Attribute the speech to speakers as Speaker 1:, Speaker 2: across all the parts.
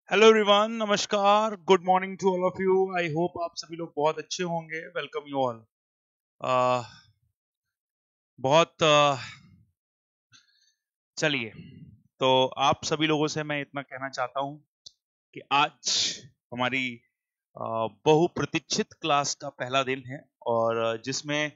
Speaker 1: Hello everyone, नमस्कार, good morning to all of you. I hope आप सभी लोग बहुत अच्छे होंगे। Welcome you all. बहुत चलिए, तो आप सभी लोगों से मैं इतना कहना चाहता हूं कि आज हमारी बहुप्रतीक्षित क्लास का पहला दिन है और जिसमें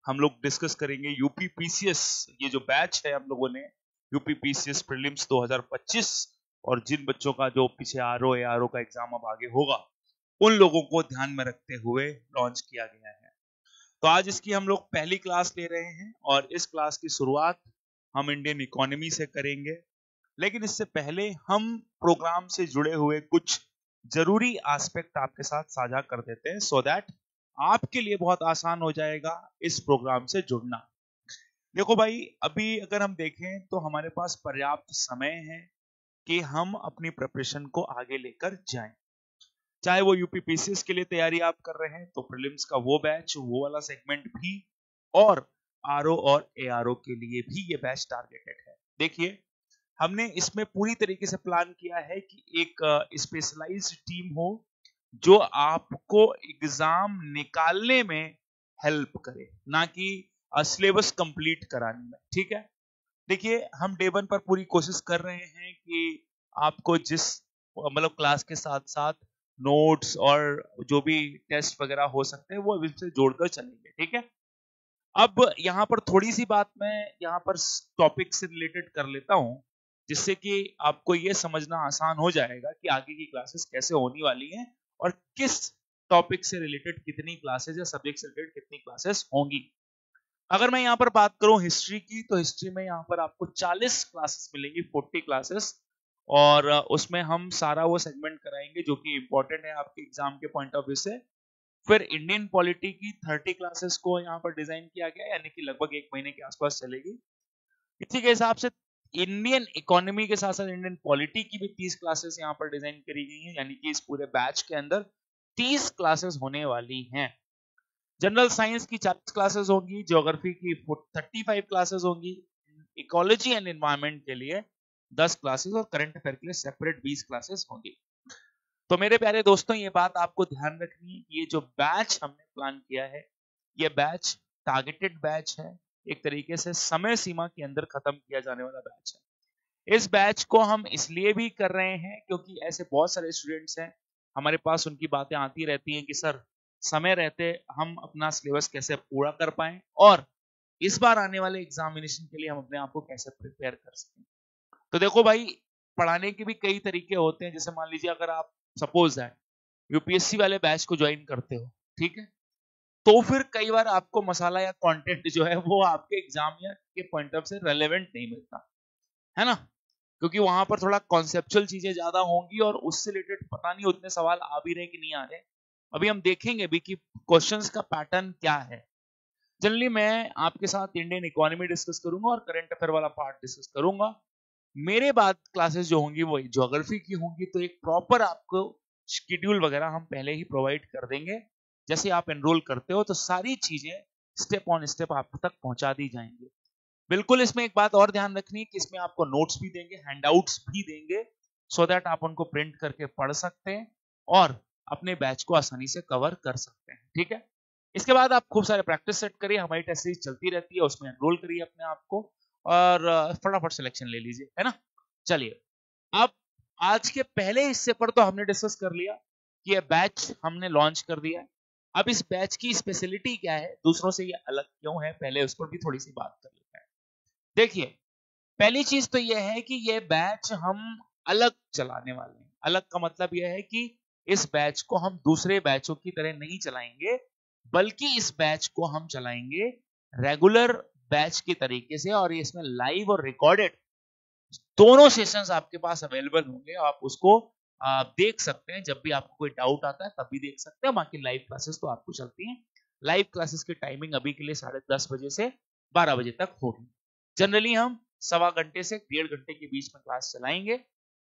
Speaker 1: हम लोग डिस्कस करेंगे यूपी पीसीएस। ये जो बैच है हम लोगों ने यूपी पीसीएस प्रीलिम्स 2025 और जिन बच्चों का जो पीछे आरओ एआरओ का एग्जाम अब आगे होगा उन लोगों को ध्यान में रखते हुए लॉन्च किया गया है। तो आज इसकी हम लोग पहली क्लास ले रहे हैं और इस क्लास की शुरुआत हम इंडियन इकोनॉमी से करेंगे। लेकिन इससे पहले हम प्रोग्राम से जुड़े हुए कुछ जरूरी एस्पेक्ट आपके साथ साझा कर देते हैं सो दैट आपके लिए बहुत आसान हो जाएगा इस प्रोग्राम से जुड़ना। देखो भाई, अभी अगर हम देखें तो हमारे पास पर्याप्त समय है कि हम अपनी प्रिपरेशन को आगे लेकर जाएं। चाहे वो यूपी पीसीएस के लिए तैयारी आप कर रहे हैं तो प्रीलिम्स का वो बैच, वो वाला सेगमेंट भी, और आरओ और एआरओ के लिए भी ये बैच टारगेटेड है। देखिए, हमने इसमें पूरी तरीके से प्लान किया है कि एक स्पेशलाइज्ड टीम हो जो आपको एग्जाम निकालने में हेल्प करे, ना कि सिलेबस कंप्लीट कराने में। ठीक है, देखिए हम डे वन पर पूरी कोशिश कर रहे हैं कि आपको जिस मतलब क्लास के साथ साथ नोट्स और जो भी टेस्ट वगैरह हो सकते हैं वो इससे जोड़कर चलेंगे। ठीक है, अब यहाँ पर थोड़ी सी बात मैं यहाँ पर टॉपिक से रिलेटेड कर लेता हूँ जिससे कि आपको ये समझना आसान हो जाएगा कि आगे की क्लासेस कैसे होने वाली हैं और किस टॉपिक से रिलेटेड कितनी क्लासेस या सब्जेक्ट से रिलेटेड कितनी क्लासेस होंगी। अगर मैं यहाँ पर बात करूं हिस्ट्री की, तो हिस्ट्री में यहाँ पर आपको 40 क्लासेस मिलेंगी, 40 क्लासेस। और उसमें हम सारा वो सेगमेंट कराएंगे जो कि इंपॉर्टेंट है आपके एग्जाम के पॉइंट ऑफ व्यू से। फिर इंडियन पॉलिटी की 30 क्लासेस को यहाँ पर डिजाइन किया गया है, यानी कि लगभग एक महीने के आसपास चलेगी। इसी के हिसाब से इंडियन इकोनॉमी के साथ साथ इंडियन पॉलिटी की भी 30 क्लासेस यहाँ पर डिजाइन करी गई हैं, यानी कि इस पूरे बैच के अंदर 30 क्लासेस होने वाली हैं। जनरल साइंस की 40 क्लासेस होंगी, ज्योग्राफी की 35 क्लासेस होंगी, इकोलॉजी एंड एनवायरनमेंट के लिए 10 क्लासेस और करंट अफेयर के लिए सेपरेट 20 क्लासेस होंगी। तो मेरे प्यारे दोस्तों, ये बात आपको ध्यान रखनी है कि ये जो बैच हमने प्लान किया है ये बैच टारगेटेड बैच है, एक तरीके से समय सीमा के अंदर खत्म किया जाने वाला बैच है। इस बैच को हम इसलिए भी कर रहे हैं क्योंकि ऐसे बहुत सारे स्टूडेंट्स हैं हमारे पास, उनकी बातें आती रहती हैं कि सर समय रहते हम अपना सिलेबस कैसे पूरा कर पाए और इस बार आने वाले एग्जामिनेशन के लिए हम अपने आप को कैसे प्रिपेयर कर सकें। तो देखो भाई, पढ़ाने के भी कई तरीके होते हैं। जैसे मान लीजिए अगर आप सपोज है यूपीएससी वाले बैच को ज्वाइन करते हो, ठीक है, तो फिर कई बार आपको मसाला या कंटेंट जो है वो आपके एग्जाम या के पॉइंट ऑफ से रेलेवेंट नहीं मिलता है ना, क्योंकि वहां पर थोड़ा कॉन्सेप्चुअल चीजें ज्यादा होंगी और उससे रिलेटेड पता नहीं उतने सवाल आ भी रहे कि नहीं आ रहे। अभी हम देखेंगे भी कि क्वेश्चंस का पैटर्न क्या है। जनरली मैं आपके साथ इंडियन इकोनॉमी डिस्कस करूंगा और करंट अफेयर वाला पार्ट डिस्कस करूंगा। मेरे बाद क्लासेस जो होंगी वो ज्योग्राफी की होंगी, तो एक प्रॉपर आपको शेड्यूल वगैरह हम पहले ही प्रोवाइड कर देंगे। जैसे आप एनरोल करते हो तो सारी चीजें स्टेप ऑन स्टेप आप तक पहुंचा दी जाएंगी। बिल्कुल, इसमें एक बात और ध्यान रखनी है कि इसमें आपको नोट्स भी देंगे, हैंडआउट्स भी देंगे, सो दैट आप उनको प्रिंट करके पढ़ सकते हैं और अपने बैच को आसानी से कवर कर सकते हैं। ठीक है, इसके बाद आप खूब सारे प्रैक्टिस सेट करिए, हमारी टेस्ट सीरीज चलती रहती है, उसमें एनरोल करिए अपने आप को और फटाफट सिलेक्शन ले लीजिए, है ना। चलिए, अब आज के पहले हिस्से पर तो हमने डिस्कस कर लिया कि यह बैच हमने लॉन्च कर दिया है। अब इस बैच की स्पेशलिटी क्या है, दूसरों से ये अलग क्यों है, पहले उस पर भी थोड़ी सी बात कर लेते हैं। देखिए, पहली चीज तो यह है कि यह बैच हम अलग चलाने वाले हैं। अलग का मतलब यह है कि इस बैच को हम दूसरे बैचों की तरह नहीं चलाएंगे, बल्कि इस बैच को हम चलाएंगे रेगुलर बैच के तरीके से, और इसमें लाइव और रिकॉर्डेड दोनों सेशंस आपके पास अवेलेबल होंगे। आप उसको देख सकते हैं, जब भी आपको कोई डाउट आता है तब भी देख सकते हैं। बाकी लाइव क्लासेस तो आपको चलती हैं। लाइव क्लासेस की टाइमिंग अभी के लिए 10:30 बजे से 12 बजे तक होगी। जनरली हम 1.25 घंटे से 1.5 घंटे के बीच में क्लास चलाएंगे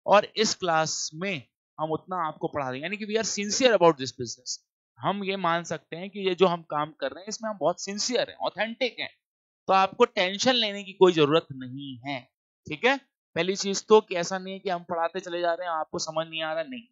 Speaker 1: और इस क्लास में हम उतना आपको पढ़ा देंगे, यानी कि we are sincere about this business. हम ये मान सकते हैं कि ये जो हम काम कर रहे हैं इसमें हम बहुत सिंसियर हैं, ऑथेंटिक हैं, तो आपको टेंशन लेने की कोई जरूरत नहीं है। ठीक है, पहली चीज तो कि ऐसा नहीं है कि हम पढ़ाते चले जा रहे हैं आपको समझ नहीं आ रहा, नहीं।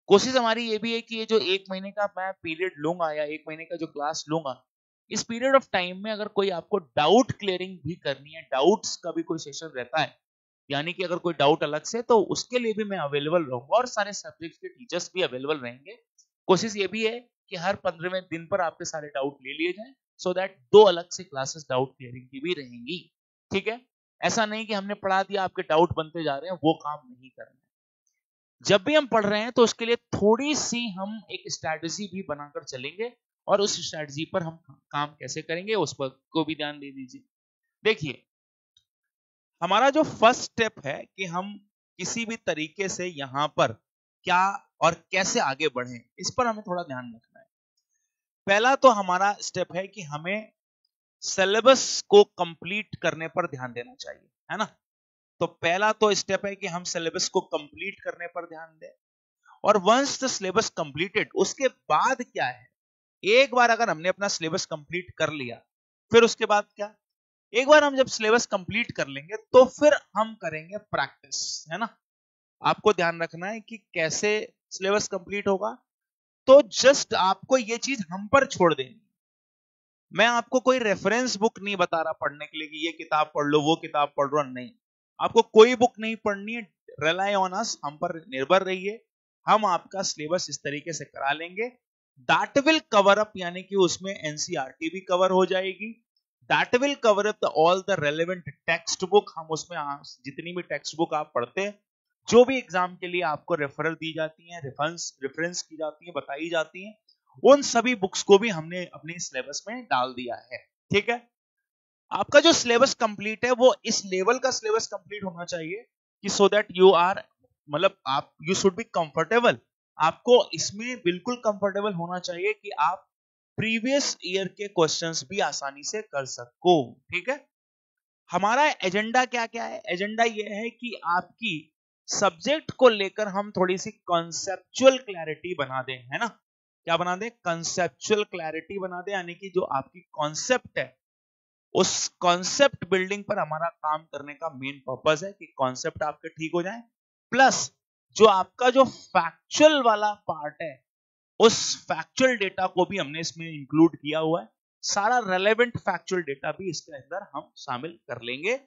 Speaker 1: कोशिश हमारी ये भी है कि ये जो 1 महीने का मैं पीरियड लूंगा या 1 महीने का जो क्लास लूंगा, इस पीरियड ऑफ टाइम में अगर कोई आपको डाउट क्लियरिंग भी करनी है, डाउट्स का भी कोई सेशन रहता है, यानी कि अगर कोई डाउट अलग से, तो उसके लिए भी मैं अवेलेबल रहूंगा और सारे सब्जेक्ट के टीचर्स भी अवेलेबल रहेंगे। कोशिश ये भी है कि हर 15वें दिन पर आपके सारे डाउट ले लिए जाएं, सो दैट 2 अलग से क्लासेस डाउट क्लियरिंग की भी रहेंगी। ठीक है, ऐसा नहीं कि हमने पढ़ा दिया आपके डाउट बनते जा रहे हैं, वो काम नहीं करना है। जब भी हम पढ़ रहे हैं तो उसके लिए थोड़ी सी हम एक स्ट्रैटेजी भी बनाकर चलेंगे, और उस स्ट्रैटेजी पर हम काम कैसे करेंगे उस पर को भी ध्यान दे दीजिए। देखिए, हमारा जो फर्स्ट स्टेप है कि हम किसी भी तरीके से यहां पर क्या और कैसे आगे बढ़ें, इस पर हमें थोड़ा ध्यान रखना है। पहला तो हमारा स्टेप है कि हमें सिलेबस को कंप्लीट करने पर ध्यान देना चाहिए, है ना। तो पहला तो स्टेप है कि हम सिलेबस को कंप्लीट करने पर ध्यान दें, और वंस द सिलेबस कंप्लीटेड, उसके बाद क्या है, एक बार अगर हमने अपना सिलेबस कंप्लीट कर लिया, फिर उसके बाद क्या, एक बार हम जब सिलेबस कंप्लीट कर लेंगे तो फिर हम करेंगे प्रैक्टिस, है ना। आपको ध्यान रखना है कि कैसे सिलेबस कंप्लीट होगा। तो जस्ट आपको ये चीज हम पर छोड़ देनी, मैं आपको कोई रेफरेंस बुक नहीं बता रहा पढ़ने के लिए कि ये किताब पढ़ लो वो किताब पढ़ लो, नहीं, आपको कोई बुक नहीं पढ़नी है। रिलाई ऑन अस, हम पर निर्भर रहिए, हम आपका सिलेबस इस तरीके से करा लेंगे। दैट विल कवर अप, यानी कि उसमें एनसीईआरटी भी कवर हो जाएगी। That will cover up all the relevant text book, हम उसमें जितनी भी टेक्स्ट बुक आप पढ़ते हैं, जो भी एग्जाम के लिए आपको रेफरल दी जाती है, रेफरेंस की जाती है, बताई जाती है, उन सभी बुक्स को भी हमने अपने सिलेबस में डाल दिया है। ठीक है, आपका जो सिलेबस कंप्लीट है वो इस लेवल का सिलेबस कंप्लीट होना चाहिए कि सो दैट यू आर, मतलब आप यू शुड बी कंफर्टेबल, आपको इसमें बिल्कुल कंफर्टेबल होना चाहिए कि आप प्रीवियस ईयर के क्वेश्चंस भी आसानी से कर सको। ठीक है, हमारा एजेंडा क्या क्या है, एजेंडा ये है कि आपकी सब्जेक्ट को लेकर हम थोड़ी सी कॉन्सेप्चुअल क्लैरिटी बना दें, है ना। क्या बना दें, कंसेप्चुअल क्लैरिटी बना दें, यानी कि जो आपकी कॉन्सेप्ट है उस कॉन्सेप्ट बिल्डिंग पर हमारा काम करने का मेन पर्पस है कि कॉन्सेप्ट आपके ठीक हो जाए, प्लस जो आपका जो फैक्चुअल वाला पार्ट है उस फैक्चुअल डेटा को भी हमने इसमें इंक्लूड किया हुआ है, सारा रेलेवेंट फैक्चुअल डेटा भी इसके अंदर हम शामिल कर लेंगे।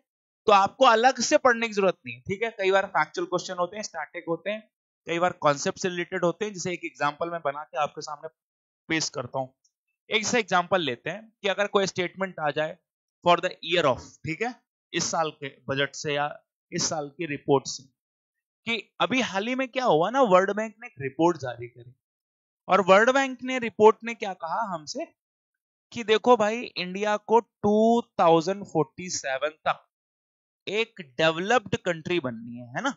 Speaker 1: तो आपको अलग से पढ़ने की जरूरत नहीं है। ठीक है, कई बार फैक्चुअल क्वेश्चन होते हैं, स्टैटिक होते हैं, कई बार कॉन्सेप्ट से रिलेटेड होते हैं। जैसे एक एग्जांपल मैं बना के आपके सामने पेश करता हूं। एक से एग्जांपल लेते हैं कि अगर कोई स्टेटमेंट आ जाए फॉर द ईयर ऑफ, ठीक है, इस साल के बजट से या इस साल की रिपोर्ट से, कि अभी हाल ही में क्या हुआ ना, वर्ल्ड बैंक ने एक रिपोर्ट जारी करी, और वर्ल्ड बैंक ने रिपोर्ट ने क्या कहा हमसे कि देखो भाई, इंडिया को 2047 तक एक डेवलप्ड कंट्री बननी है ना।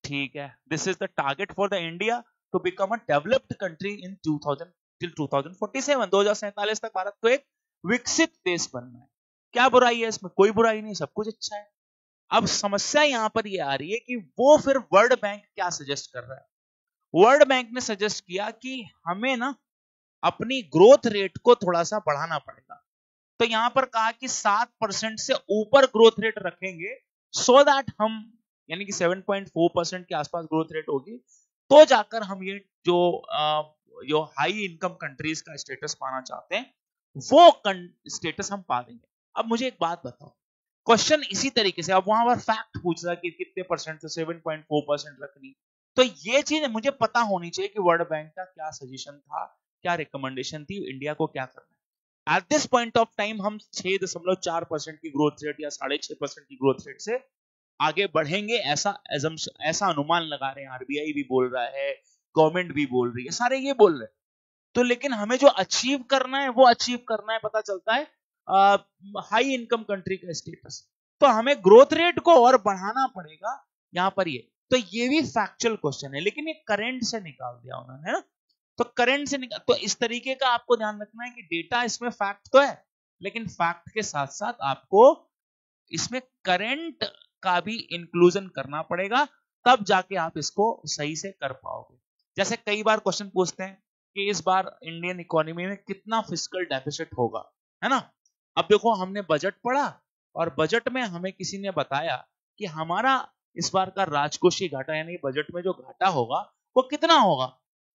Speaker 1: ठीक है, this is the target for the India to become a developed country in 2000 till 2047, 2047 तक भारत को एक विकसित देश बनना है। क्या बुराई है इसमें, कोई बुराई नहीं, सब कुछ अच्छा है। अब समस्या यहां पर ये आ रही है कि वो फिर वर्ल्ड बैंक क्या सजेस्ट कर रहा है। वर्ल्ड बैंक ने सजेस्ट किया कि हमें ना अपनी ग्रोथ रेट को थोड़ा सा बढ़ाना पड़ेगा। तो यहां पर कहा कि 7% से ऊपर ग्रोथ रेट रखेंगे, सो दैट हम, यानी कि 7.4% के आसपास ग्रोथ रेट होगी, तो जाकर हम ये जो हाई इनकम कंट्रीज का स्टेटस पाना चाहते हैं वो स्टेटस हम पा देंगे। अब मुझे एक बात बताओ, क्वेश्चन इसी तरीके से, अब वहां पर फैक्ट पूछ रहा कि कितने परसेंट से 7.4% रखनी, तो ये चीज मुझे पता होनी चाहिए कि वर्ल्ड बैंक का क्या सजेशन था, क्या रिकमेंडेशन थी, इंडिया को क्या करना है। At this point of time हम 6.4% की ग्रोथ रेट या 6.5% की ग्रोथ रेट से आगे बढ़ेंगे, ऐसा अनुमान लगा रहे हैं। आरबीआई भी बोल रहा है, गवर्नमेंट भी बोल रही है, सारे ये बोल रहे हैं। तो लेकिन हमें जो अचीव करना है वो अचीव करना है, पता चलता है हाई इनकम कंट्री का स्टेटस, तो हमें ग्रोथ रेट को और बढ़ाना पड़ेगा यहां पर। तो ये भी फैक्चुअल क्वेश्चन है, लेकिन ये करंट से निकाल दिया उन्होंने, है ना। तो करंट से निकाल, तो इस तरीके का आपको ध्यान रखना है कि डेटा इसमें फैक्ट तो है, लेकिन फैक्ट के साथ साथ आपको इसमें करंट का भी इंक्लूजन करना पड़ेगा, तब जाके आप इसको सही से कर पाओगे। जैसे कई बार क्वेश्चन पूछते हैं कि इस बार इंडियन इकोनॉमी में कितना फिस्कल डेफिसिट होगा, है ना। अब देखो, हमने बजट पढ़ा और बजट में हमें किसी ने बताया कि हमारा इस बार का राजकोषीय घाटा यानी बजट में जो घाटा होगा वो कितना होगा।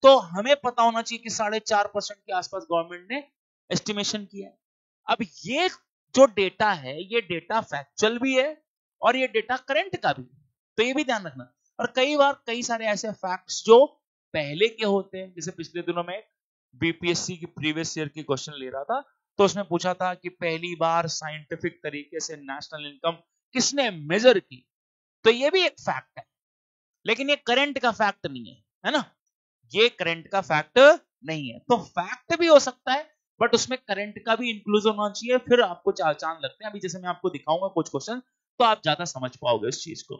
Speaker 1: तो हमें पता होना चाहिए कि 4.5% के आसपास गवर्नमेंट ने एस्टिमेशन किया है। अब ये जो डेटा है ये डेटा फैक्चुअल भी है और ये डेटा करंट का भी, तो ये भी ध्यान रखना। और कई बार कई सारे ऐसे फैक्ट्स जो पहले के होते हैं, जैसे पिछले दिनों में बीपीएससी की प्रीवियस ईयर की क्वेश्चन ले रहा था, तो उसमें पूछा था कि पहली बार साइंटिफिक तरीके से नेशनल इनकम किसने मेजर की, तो ये भी एक फैक्ट है, लेकिन ये करंट का फैक्ट नहीं है ना, ये करंट का फैक्ट नहीं है। तो फैक्ट भी हो सकता है बट उसमें करंट का भी इंक्लूजन होना चाहिए, फिर आपको चांद लगते हैं। अभी जैसे मैं आपको दिखाऊंगा कुछ क्वेश्चन तो आप ज्यादा समझ पाओगे इस चीज को।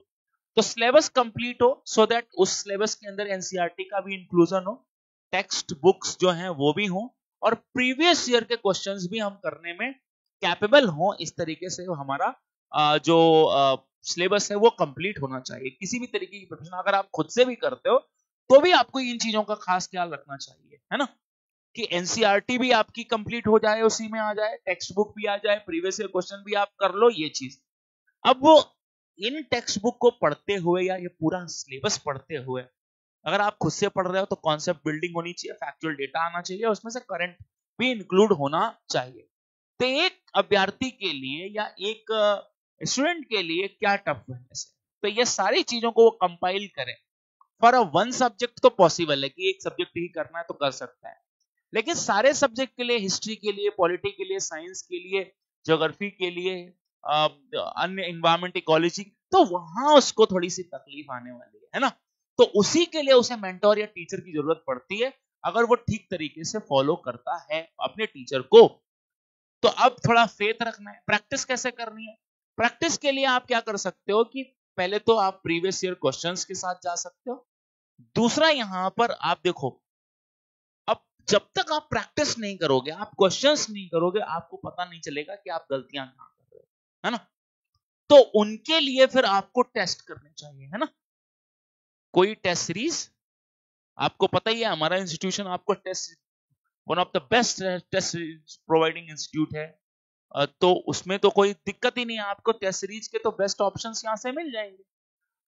Speaker 1: तो सिलेबस कंप्लीट हो सो दैट उस सिलेबस के अंदर एनसीईआरटी का भी इंक्लूजन हो, टेक्स्ट बुक्स जो हैं वो भी हो, और प्रीवियस ईयर के क्वेश्चंस भी हम करने में कैपेबल हो। इस तरीके से हमारा जो सिलेबस है वो कंप्लीट होना चाहिए। किसी भी तरीके की प्रिपरेशन अगर आप खुद से भी करते हो तो भी आपको इन चीजों का खास ख्याल रखना चाहिए, है ना, कि एनसीईआरटी भी आपकी कंप्लीट हो जाए, उसी में आ जाए, टेक्स्ट बुक भी आ जाए, प्रीवियस ईयर क्वेश्चन भी आप कर लो, ये चीज। अब वो इन टेक्स्ट बुक को पढ़ते हुए या ये पूरा सिलेबस पढ़ते हुए अगर आप खुद से पढ़ रहे हो तो कॉन्सेप्ट बिल्डिंग होनी चाहिए, फैक्चुअल डेटा आना चाहिए, उसमें से करंट भी इंक्लूड होना चाहिए। तो एक अभ्यर्थी के लिए या एक स्टूडेंट के लिए क्या टफ है, तो ये सारी चीजों को वो कंपाइल करें। फॉर अ वन सब्जेक्ट तो पॉसिबल है कि एक सब्जेक्ट ही करना है तो कर सकता है, लेकिन सारे सब्जेक्ट के लिए, हिस्ट्री के लिए, पॉलिटी के लिए, साइंस के लिए, ज्योग्राफी के लिए, अन्य एनवायरमेंट, इकोलॉजी, तो वहां उसको थोड़ी सी तकलीफ आने वाली है ना। तो उसी के लिए उसे मेंटोर या टीचर की जरूरत पड़ती है, अगर वो ठीक तरीके से फॉलो करता है अपने टीचर को। तो अब थोड़ा फेथ रखना है। प्रैक्टिस कैसे करनी है? प्रैक्टिस के लिए आप क्या कर सकते हो कि पहले तो आप प्रीवियस ईयर क्वेश्चंस के साथ जा सकते हो। दूसरा, यहां पर आप देखो, अब जब तक आप प्रैक्टिस नहीं करोगे, आप क्वेश्चंस नहीं करोगे, आपको पता नहीं चलेगा कि आप गलतियां कहां कर रहे हो, है ना। तो उनके लिए फिर आपको टेस्ट करने चाहिए, है ना। कोई टेस्ट सीरीज, आपको पता ही है हमारा इंस्टीट्यूशन आपको test, one of the best test providing institute है। तो उसमें तो कोई दिक्कत ही नहीं है, आपको टेस्ट सीरीज के तो बेस्ट ऑप्शंस यहां से मिल जाएंगे।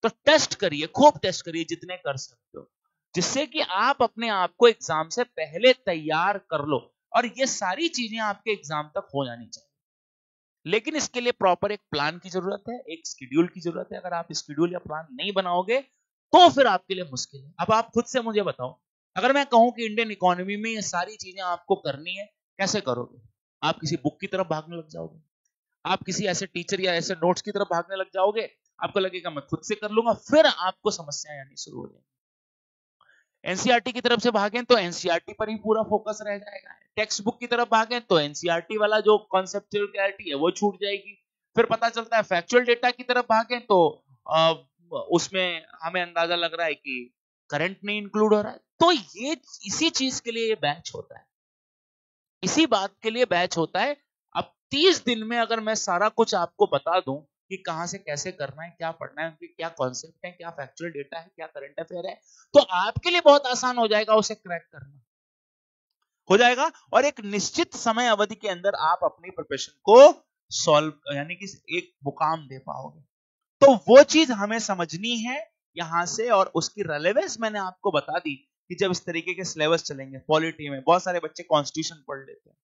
Speaker 1: तो टेस्ट करिए, खूब टेस्ट करिए जितने कर सकते हो, जिससे कि आप अपने आप को एग्जाम से पहले तैयार कर लो, और ये सारी चीजें आपके एग्जाम तक हो जानी चाहिए। लेकिन इसके लिए प्रॉपर एक प्लान की जरूरत है, एक शेड्यूल की जरूरत है। अगर आप शेड्यूल या प्लान नहीं बनाओगे तो फिर आपके लिए मुश्किल है। अब आप खुद से मुझे बताओ, अगर मैं कहूं कि इंडियन इकोनॉमी में ये सारी चीजें आपको करनी है, कैसे करोगे? आप किसी बुक की तरफ भागने लग जाओगे, आप किसी ऐसे टीचर या ऐसे नोट्स की तरफ भागने लग जाओगे, आपको लगेगा मैं खुद से कर लूंगा, फिर आपको समस्याएं आनी शुरू हो जाएंगी। एनसीईआरटी की तरफ से भागें तो एनसीईआरटी पर ही पूरा फोकस रह जाएगा, टेक्स्ट बुक की तरफ भागें तो एनसीईआरटी वाला जो कॉन्सेप्चुअल क्लैरिटी है वो छूट जाएगी। फिर पता चलता है फैक्चुअल डेटा की तरफ भागें तो उसमें हमें अंदाजा लग रहा है कि करंट नहीं इंक्लूड हो रहा है। तो ये इसी चीज के लिए ये बैच होता है, इसी बात के लिए बैच होता है। अब 30 दिन में अगर मैं सारा कुछ आपको बता दूं कि कहां से कैसे करना है, क्या पढ़ना है, उनके क्या कॉन्सेप्ट है, क्या फैक्चुअल डेटा है, क्या करंट अफेयर है, तो आपके लिए बहुत आसान हो जाएगा उसे क्रैक करना, हो जाएगा। और एक निश्चित समय अवधि के अंदर आप अपनी प्रिपरेशन को सॉल्व यानी कि एक मुकाम दे पाओगे। तो वो चीज हमें समझनी है यहां से, और उसकी रेलेवेंस मैंने आपको बता दी कि जब इस तरीके के सिलेबस चलेंगे। पॉलिटी में बहुत सारे बच्चे कॉन्स्टिट्यूशन पढ़ लेते हैं,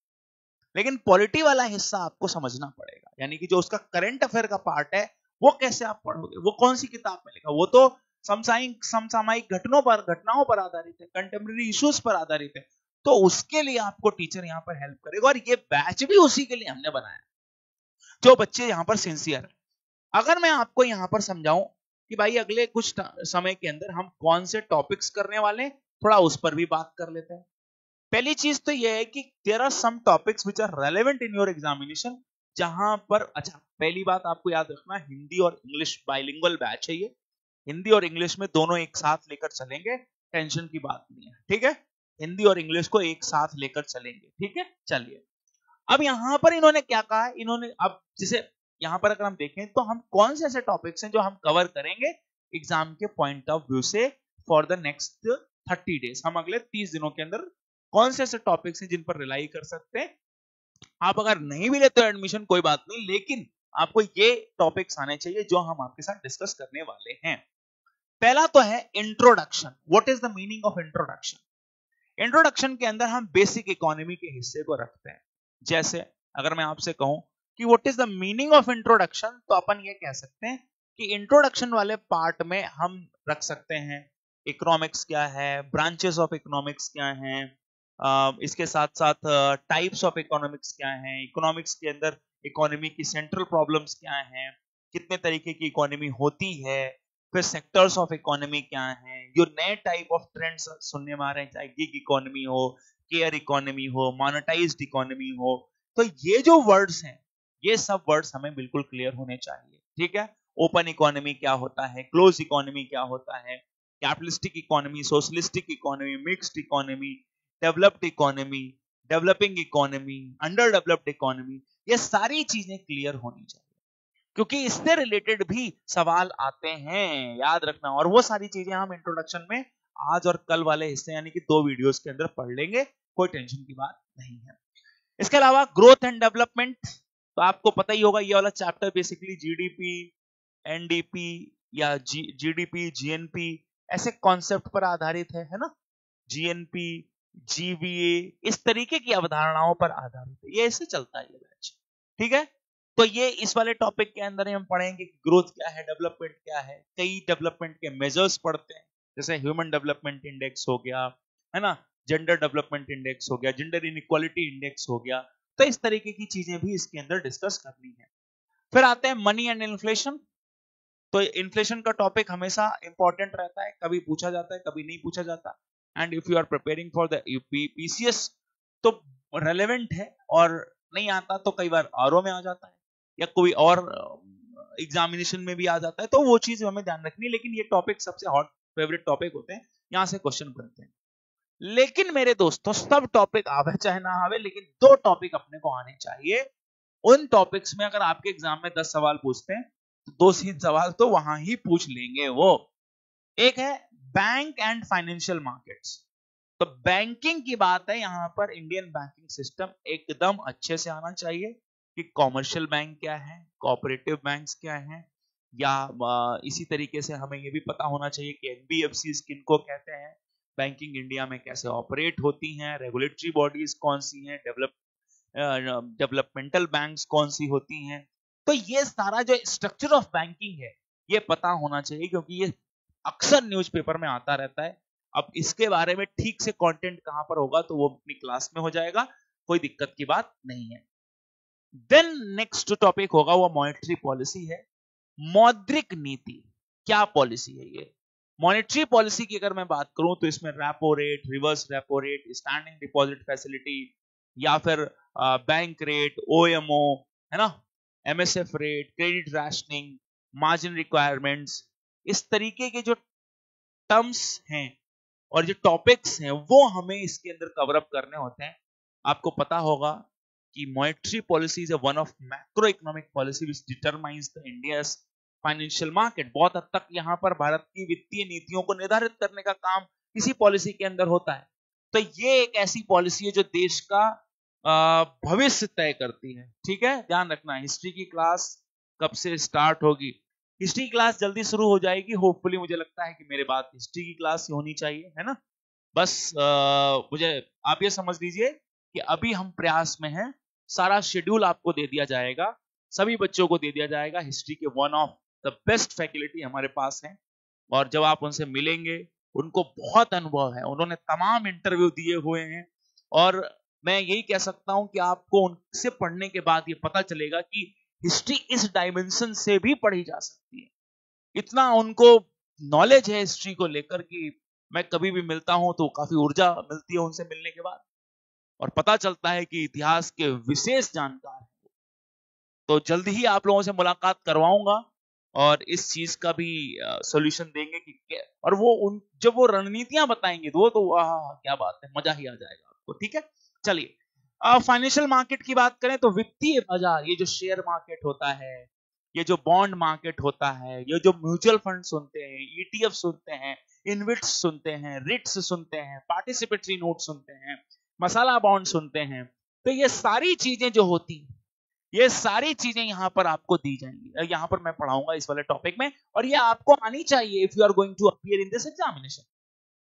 Speaker 1: लेकिन पॉलिटी वाला हिस्सा आपको समझना पड़ेगा, यानी कि जो उसका करंट अफेयर का पार्ट है वो कैसे आप पढ़ोगे, वो कौन सी किताब में लिखा, वो तो समसामयिक घटनाओं पर आधारित है, कंटेम्परेरी इश्यूज पर आधारित है। तो उसके लिए आपको टीचर यहाँ पर हेल्प करेगा, और ये बैच भी उसी के लिए हमने बनाया, जो बच्चे यहाँ पर सिंसियर है। अगर मैं आपको यहाँ पर समझाऊं कि भाई अगले कुछ समय के अंदर हम कौन से टॉपिक्स करने वाले हैं, थोड़ा उस पर भी बात कर लेते हैं। पहली चीज तो यह है कि there are some topics which are relevant in your examination, जहां पर, अच्छा पहली बात आपको याद रखना, हिंदी और इंग्लिश बाइलिंगुअल बैच है ये, हिंदी और इंग्लिश में दोनों एक साथ लेकर चलेंगे, टेंशन की बात नहीं है, ठीक है। हिंदी और इंग्लिश को एक साथ लेकर चलेंगे, ठीक है। चलिए, अब यहां पर इन्होंने क्या कहा, इन्होंने अब जैसे यहां पर अगर हम देखें तो हम कौन से ऐसे टॉपिक्स हैं जो हम कवर करेंगे एग्जाम के पॉइंट ऑफ व्यू से फॉर द नेक्स्ट 30 डेज। हम अगले 30 दिनों के अंदर कौन से ऐसे टॉपिक्स हैं जिन पर रिलाई कर सकते हैं। आप अगर नहीं भी लेते हो एडमिशन कोई बात नहीं, लेकिन आपको ये टॉपिक्स आने चाहिए जो हम आपके साथ डिस्कस करने वाले हैं। पहला तो है introduction. What is the meaning of introduction? Introduction के अंदर हम बेसिक इकोनॉमी के हिस्से को रखते हैं। जैसे अगर मैं आपसे कहूं कि what is the meaning of introduction, तो अपन ये कह सकते हैं कि इंट्रोडक्शन वाले पार्ट में हम रख सकते हैं इकोनॉमिक्स क्या है, ब्रांचेस ऑफ इकोनॉमिक्स क्या हैं, इसके साथ साथ टाइप्स ऑफ इकोनॉमिक्स क्या हैं, इकोनॉमिक्स के अंदर इकोनॉमी की सेंट्रल प्रॉब्लम्स क्या हैं, कितने तरीके की इकोनॉमी होती है, फिर सेक्टर्स ऑफ इकोनॉमी क्या हैं, जो नए टाइप ऑफ ट्रेंड्स सुनने में आ रहे हैं, चाहे गिग इकोनॉमी हो, केयर इकोनॉमी हो, मोनेटाइज्ड इकोनॉमी हो, तो ये जो वर्ड्स हैं, ये सब वर्ड्स हमें बिल्कुल क्लियर होने चाहिए। ठीक है, ओपन इकोनॉमी क्या होता है, क्लोज इकोनॉमी क्या होता है, capitalistic economy, socialistic economy, mixed economy, developed economy, developing economy, under developed economy, ये सारी चीजें क्लियर होनी चाहिए, क्योंकि इससे रिलेटेड भी सवाल आते हैं, याद रखना। और वो सारी चीजें हम इंट्रोडक्शन में आज और कल वाले हिस्से यानी कि 2 वीडियोस के अंदर पढ़ लेंगे, कोई टेंशन की बात नहीं है। इसके अलावा ग्रोथ एंड डेवलपमेंट, तो आपको पता ही होगा ये वाला चैप्टर बेसिकली जीडीपी, एनडीपी या जीडीपी, जीएनपी ऐसे कॉन्सेप्ट पर आधारित है ना। जीएनपी, जीवीए, इस तरीके की अवधारणाओं पर आधारित है, ये ऐसे चलता है ये बैच। ठीक है, तो ये इस वाले टॉपिक के अंदर हम पढ़ेंगे कि ग्रोथ क्या है, डेवलपमेंट क्या है, कई डेवलपमेंट के मेजर्स पढ़ते हैं, जैसे ह्यूमन डेवलपमेंट इंडेक्स हो गया, है ना, जेंडर डेवलपमेंट इंडेक्स हो गया, जेंडर इनइक्वालिटी इंडेक्स हो गया, तो इस तरीके की चीजें भी इसके अंदर डिस्कस करनी है। फिर आते हैं मनी एंड इन्फ्लेशन। तो इन्फ्लेशन का टॉपिक हमेशा इंपॉर्टेंट रहता है, कभी पूछा जाता है, कभी नहीं पूछा जाता, and if you are preparing for the UPPCS तो रेलेवेंट है, और नहीं आता तो कई बार आरओ में आ जाता है या कोई और एग्जामिनेशन में भी आ जाता है, तो वो चीज हमें ध्यान रखनी है। लेकिन ये टॉपिक सबसे हॉट फेवरेट टॉपिक होते हैं, यहां से क्वेश्चन बनते हैं। लेकिन मेरे दोस्तों, सब टॉपिक आवे चाहे ना आवे, लेकिन 2 टॉपिक अपने को आने चाहिए। उन टॉपिक्स में अगर आपके एग्जाम में 10 सवाल पूछते हैं तो 2-3 सवाल तो वहां ही पूछ लेंगे वो। एक है बैंक एंड फाइनेंशियल मार्केट्स। तो बैंकिंग की बात है, यहां पर इंडियन बैंकिंग सिस्टम एकदम अच्छे से आना चाहिए कि कॉमर्शियल बैंक क्या है, कोऑपरेटिव बैंक्स क्या हैं, या इसी तरीके से हमें यह भी पता होना चाहिए कि एनबीएफसी किनको कहते हैं, बैंकिंग इंडिया में कैसे ऑपरेट होती हैं, रेगुलेटरी बॉडीज कौन सी हैं, डेवलपमेंटल बैंक्स कौन सी होती हैं। तो ये सारा जो स्ट्रक्चर ऑफ बैंकिंग है ये पता होना चाहिए, क्योंकि ये अक्सर न्यूज़पेपर में आता रहता है। अब इसके बारे में ठीक से कंटेंट कहां पर होगा तो वो अपनी क्लास में हो जाएगा, कोई दिक्कत की बात नहीं है। देन नेक्स्ट टॉपिक होगा वो मॉनेटरी पॉलिसी है। मौद्रिक नीति क्या पॉलिसी है ये? मॉनेटरी पॉलिसी की अगर मैं बात करूं तो इसमें repo rate, reverse repo rate, standing deposit facility, या फिर बैंक रेट, ओएमओ, है ना, MSF rate, credit rationing, margin requirements, इस तरीके के जो टर्म्स हैं और जो टॉपिक्स हैं वो हमें इसके अंदर कवर अप करने होते हैं। आपको पता होगा कि monetary policy is one of macro economic policy which determines the India's financial market. बहुत हद तक यहाँ पर भारत की वित्तीय नीतियों को निर्धारित करने का काम इसी पॉलिसी के अंदर होता है। तो ये एक ऐसी पॉलिसी है जो देश का भविष्य तय करती है। ठीक है, ध्यान रखना। हिस्ट्री की क्लास कब से स्टार्ट होगी? हिस्ट्री की क्लास जल्दी शुरू हो जाएगी होपफुली। मुझे लगता है कि मेरे बाद हिस्ट्री की क्लास होनी चाहिए, है ना। बस मुझे आप ये समझ लीजिए कि अभी हम प्रयास में हैं, सारा शेड्यूल आपको दे दिया जाएगा, सभी बच्चों को दे दिया जाएगा। हिस्ट्री के one of the best faculty हमारे पास हैं, और जब आप उनसे मिलेंगे उनको बहुत अनुभव है, उन्होंने तमाम इंटरव्यू दिए हुए हैं, और मैं यही कह सकता हूं कि आपको उनसे पढ़ने के बाद ये पता चलेगा कि हिस्ट्री इस डायमेंशन से भी पढ़ी जा सकती है। इतना उनको नॉलेज है हिस्ट्री को लेकर कि मैं कभी भी मिलता हूं तो काफी ऊर्जा मिलती है उनसे मिलने के बाद, और पता चलता है कि इतिहास के विशेष जानकार हैं। तो जल्दी ही आप लोगों से मुलाकात करवाऊंगा और इस चीज का भी सॉल्यूशन देंगे कि, और वो जब वो रणनीतियां बताएंगे तो वो तो क्या बात है, मजा ही आ जाएगा आपको। ठीक है, चलिए फाइनेंशियल मार्केट की बात करें तो वित्तीय बाजार, ये जो शेयर मार्केट होता है, ये जो बॉन्ड मार्केट होता है, ये जो म्यूचुअल फंड सुनते हैं, ईटीएफ सुनते हैं, इनविट्स सुनते हैं, रिट्स सुनते हैं, पार्टिसिपेटरी नोट सुनते हैं, मसाला बॉन्ड सुनते हैं, तो ये सारी चीजें जो होती हैं ये सारी चीजें यहाँ पर आपको दी जाएंगी, यहाँ पर मैं पढ़ाऊंगा इस वाले टॉपिक में, और ये आपको आनी चाहिए if you are going to appear in this examination,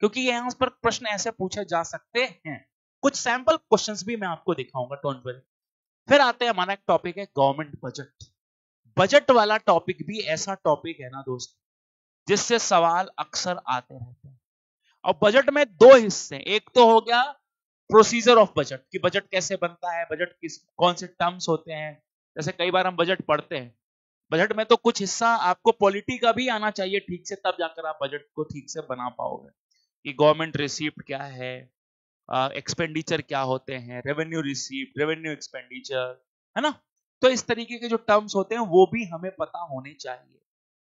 Speaker 1: क्योंकि यहाँ पर प्रश्न ऐसे पूछे जा सकते हैं। कुछ सैंपल क्वेश्चंस भी मैं आपको दिखाऊंगा, डोंट वरी। फिर आते हैं, हमारा एक टॉपिक है गवर्नमेंट बजट। बजट वाला टॉपिक भी ऐसा टॉपिक है ना दोस्त, जिससे सवाल अक्सर आते रहते हैं। और बजट में दो हिस्से, एक तो हो गया प्रोसीजर ऑफ बजट, कि बजट कैसे बनता है, बजट किस कौन से टर्म्स होते हैं। जैसे कई बार हम बजट पढ़ते हैं, बजट में तो कुछ हिस्सा आपको पॉलिटी का भी आना चाहिए ठीक से, तब जाकर आप बजट को ठीक से बना पाओगे, कि गवर्नमेंट रिसीप्ट क्या है, एक्सपेंडिचर क्या होते हैं, रेवेन्यू रिसीप्ट, रेवेन्यू एक्सपेंडिचर, है ना। तो इस तरीके के जो टर्म्स होते हैं वो भी हमें पता होने चाहिए,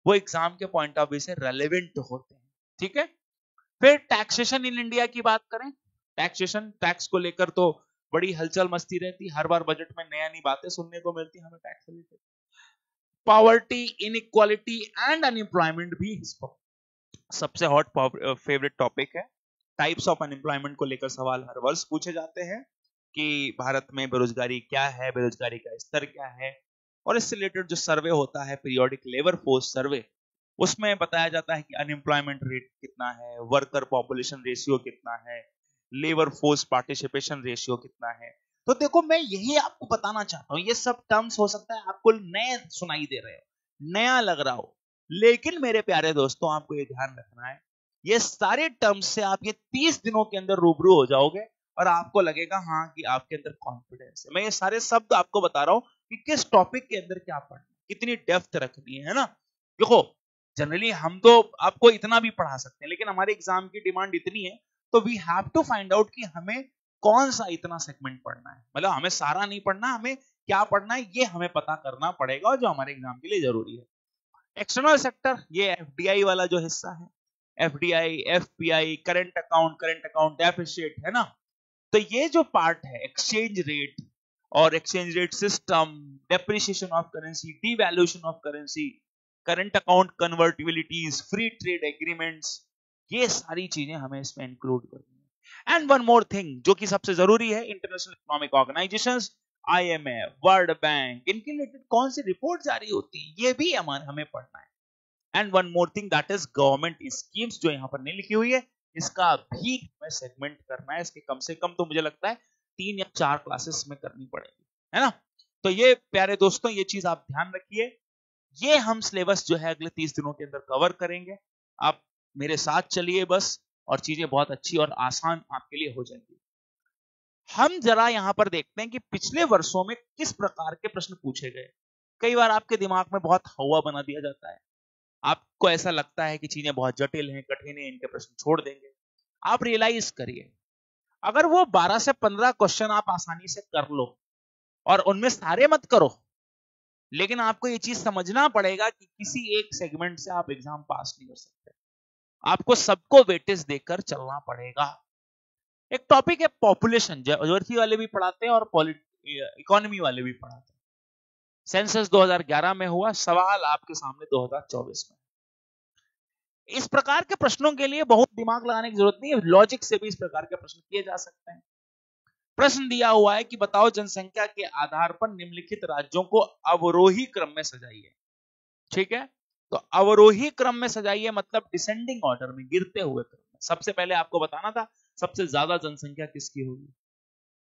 Speaker 1: वो एग्जाम के पॉइंट ऑफ व्यू से रेलेवेंट होते हैं, ठीक है। फिर टैक्सेशन इन इंडिया की बात करें, टैक्सेशन, टैक्स को लेकर तो बड़ी हलचल मस्ती रहती, हर बार बजट में नया नई बातें सुनने को मिलती हमें tax related. Poverty, inequality and unemployment भी सबसे हॉट फेवरेट टॉपिक है। टाइप्स ऑफ अनएम्प्लॉयमेंट को लेकर सवाल हर वर्ष पूछे जाते हैं, कि भारत में बेरोजगारी क्या है, बेरोजगारी का स्तर क्या है, और इससे रिलेटेड जो सर्वे होता है, पीरियोडिक लेबर फोर्स सर्वे, उसमें बताया जाता है कि अनएम्प्लॉयमेंट रेट कितना है, वर्कर पॉपुलेशन रेशियो कितना है, लेबर फोर्स पार्टिसिपेशन रेशियो कितना है। तो देखो, मैं यही आपको बताना चाहता हूं, ये सब टर्म्स हो सकता है आपको नए सुनाई दे रहे हो, नया लग रहा हो, लेकिन मेरे प्यारे दोस्तों आपको ये ध्यान रखना है, ये सारे टर्म्स से आप ये 30 दिनों के अंदर रूबरू हो जाओगे, और आपको लगेगा हाँ कि आपके अंदर कॉन्फिडेंस है। मैं ये सारे शब्द आपको बता रहा हूं कि किस टॉपिक के अंदर क्या पढ़ना, कितनी डेप्थ रखनी है ना। देखो, जनरली हम तो आपको इतना भी पढ़ा सकते हैं, लेकिन हमारे एग्जाम की डिमांड इतनी है, तो we have to find out कि हमें कौन सा इतना सेगमेंट पढ़ना है। मतलब हमें सारा नहीं पढ़ना, हमें क्या पढ़ना है ये हमें पता करना पड़ेगा, और जो हमारे एग्जाम के लिए जरूरी है। एक्सटर्नल सेक्टर, ये एफडीआई वाला जो हिस्सा है, FDI, FPI, current account deficit, है ना। तो ये जो पार्ट है, एक्सचेंज रेट और exchange rate system, depreciation of currency, devaluation of currency, current account convertibilities, free trade agreements, ये सारी चीजें हमें इसमें इंक्लूड करनी है। एंड वन मोर थिंग जो कि सबसे जरूरी है, international economic organisations, IMF, world bank, इनके रिलेटेड कौन सी रिपोर्ट जारी होती है, ये भी हमें पढ़ना है। And one more thing, that is government schemes, जो यहां पर नहीं लिखी हुई है, इसका भी हमें सेगमेंट करना है। इसके कम से कम तो मुझे लगता है 3 या 4 क्लासेस में करनी पड़ेगी, है ना। तो ये प्यारे दोस्तों, ये चीज आप ध्यान रखिए, ये हम सिलेबस जो है अगले 30 दिनों के अंदर कवर करेंगे। आप मेरे साथ चलिए बस, और चीजें बहुत अच्छी और आसान आपके लिए हो जाएंगी। हम जरा यहां पर देखते हैं कि पिछले वर्षों में किस प्रकार के प्रश्न पूछे गए। कई बार आपके दिमाग में बहुत हवा बना दिया जाता है, आपको ऐसा लगता है कि चीजें बहुत जटिल हैं, कठिन हैं, इनके प्रश्न छोड़ देंगे। आप रियलाइज करिए, अगर वो 12 से 15 क्वेश्चन आप आसानी से कर लो, और उनमें सारे मत करो, लेकिन आपको ये चीज समझना पड़ेगा कि किसी एक सेगमेंट से आप एग्जाम पास नहीं कर सकते, आपको सबको वेटेज देकर चलना पड़ेगा। एक टॉपिक है पॉपुलेशन, ज्योग्राफी वाले भी पढ़ाते हैं और इकोनॉमी वाले भी पढ़ाते हैं। सेंसस 2011 में हुआ, सवाल आपके सामने 2024 में। इस प्रकार के प्रश्नों के लिए बहुत दिमाग लगाने की जरूरत नहीं है, लॉजिक से भी इस प्रकार के प्रश्न किए जा सकते हैं। प्रश्न दिया हुआ है कि बताओ जनसंख्या के आधार पर निम्नलिखित राज्यों को अवरोही क्रम में सजाइए। ठीक है, तो अवरोही क्रम में सजाइए मतलब डिसेंडिंग ऑर्डर में, गिरते हुए क्रम में। सबसे पहले आपको बताना था सबसे ज्यादा जनसंख्या किसकी होगी,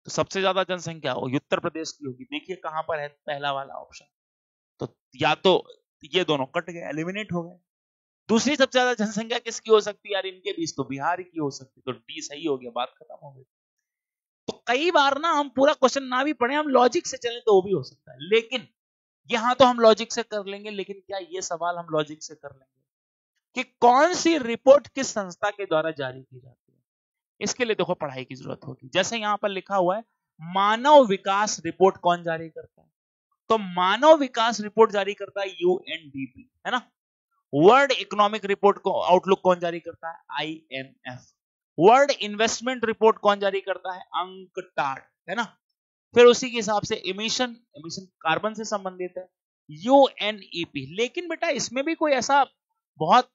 Speaker 1: तो सबसे ज्यादा जनसंख्या उत्तर प्रदेश की होगी। देखिए कहां पर है पहला वाला ऑप्शन, तो या तो ये दोनों कट गए, एलिमिनेट हो गए। दूसरी सबसे ज्यादा जनसंख्या किसकी हो सकती है यार, इनके बीच तो बिहार की हो सकती है, तो डी सही हो गया, बात खत्म हो गई। तो कई बार ना हम पूरा क्वेश्चन ना भी पढ़े, हम लॉजिक से चलें तो वो भी हो सकता है, लेकिन यहां तो हम लॉजिक से कर लेंगे। लेकिन क्या ये सवाल हम लॉजिक से कर लेंगे कि कौन सी रिपोर्ट किस संस्था के द्वारा जारी की जाती है, इसके लिए देखो पढ़ाई की जरूरत होगी। जैसे यहां पर लिखा हुआ है मानव विकास रिपोर्ट कौन जारी करता है, तो मानव विकास रिपोर्ट जारी करता है यूएनडीपी, है ना। वर्ल्ड इकोनॉमिक रिपोर्ट को आउटलुक कौन जारी करता है, आईएमएफ। वर्ल्ड इन्वेस्टमेंट रिपोर्ट कौन जारी करता है, अंकटाड, है ना। फिर उसी के हिसाब से एमिशन कार्बन से संबंधित है, यूएनईपी। लेकिन बेटा इसमें भी कोई ऐसा बहुत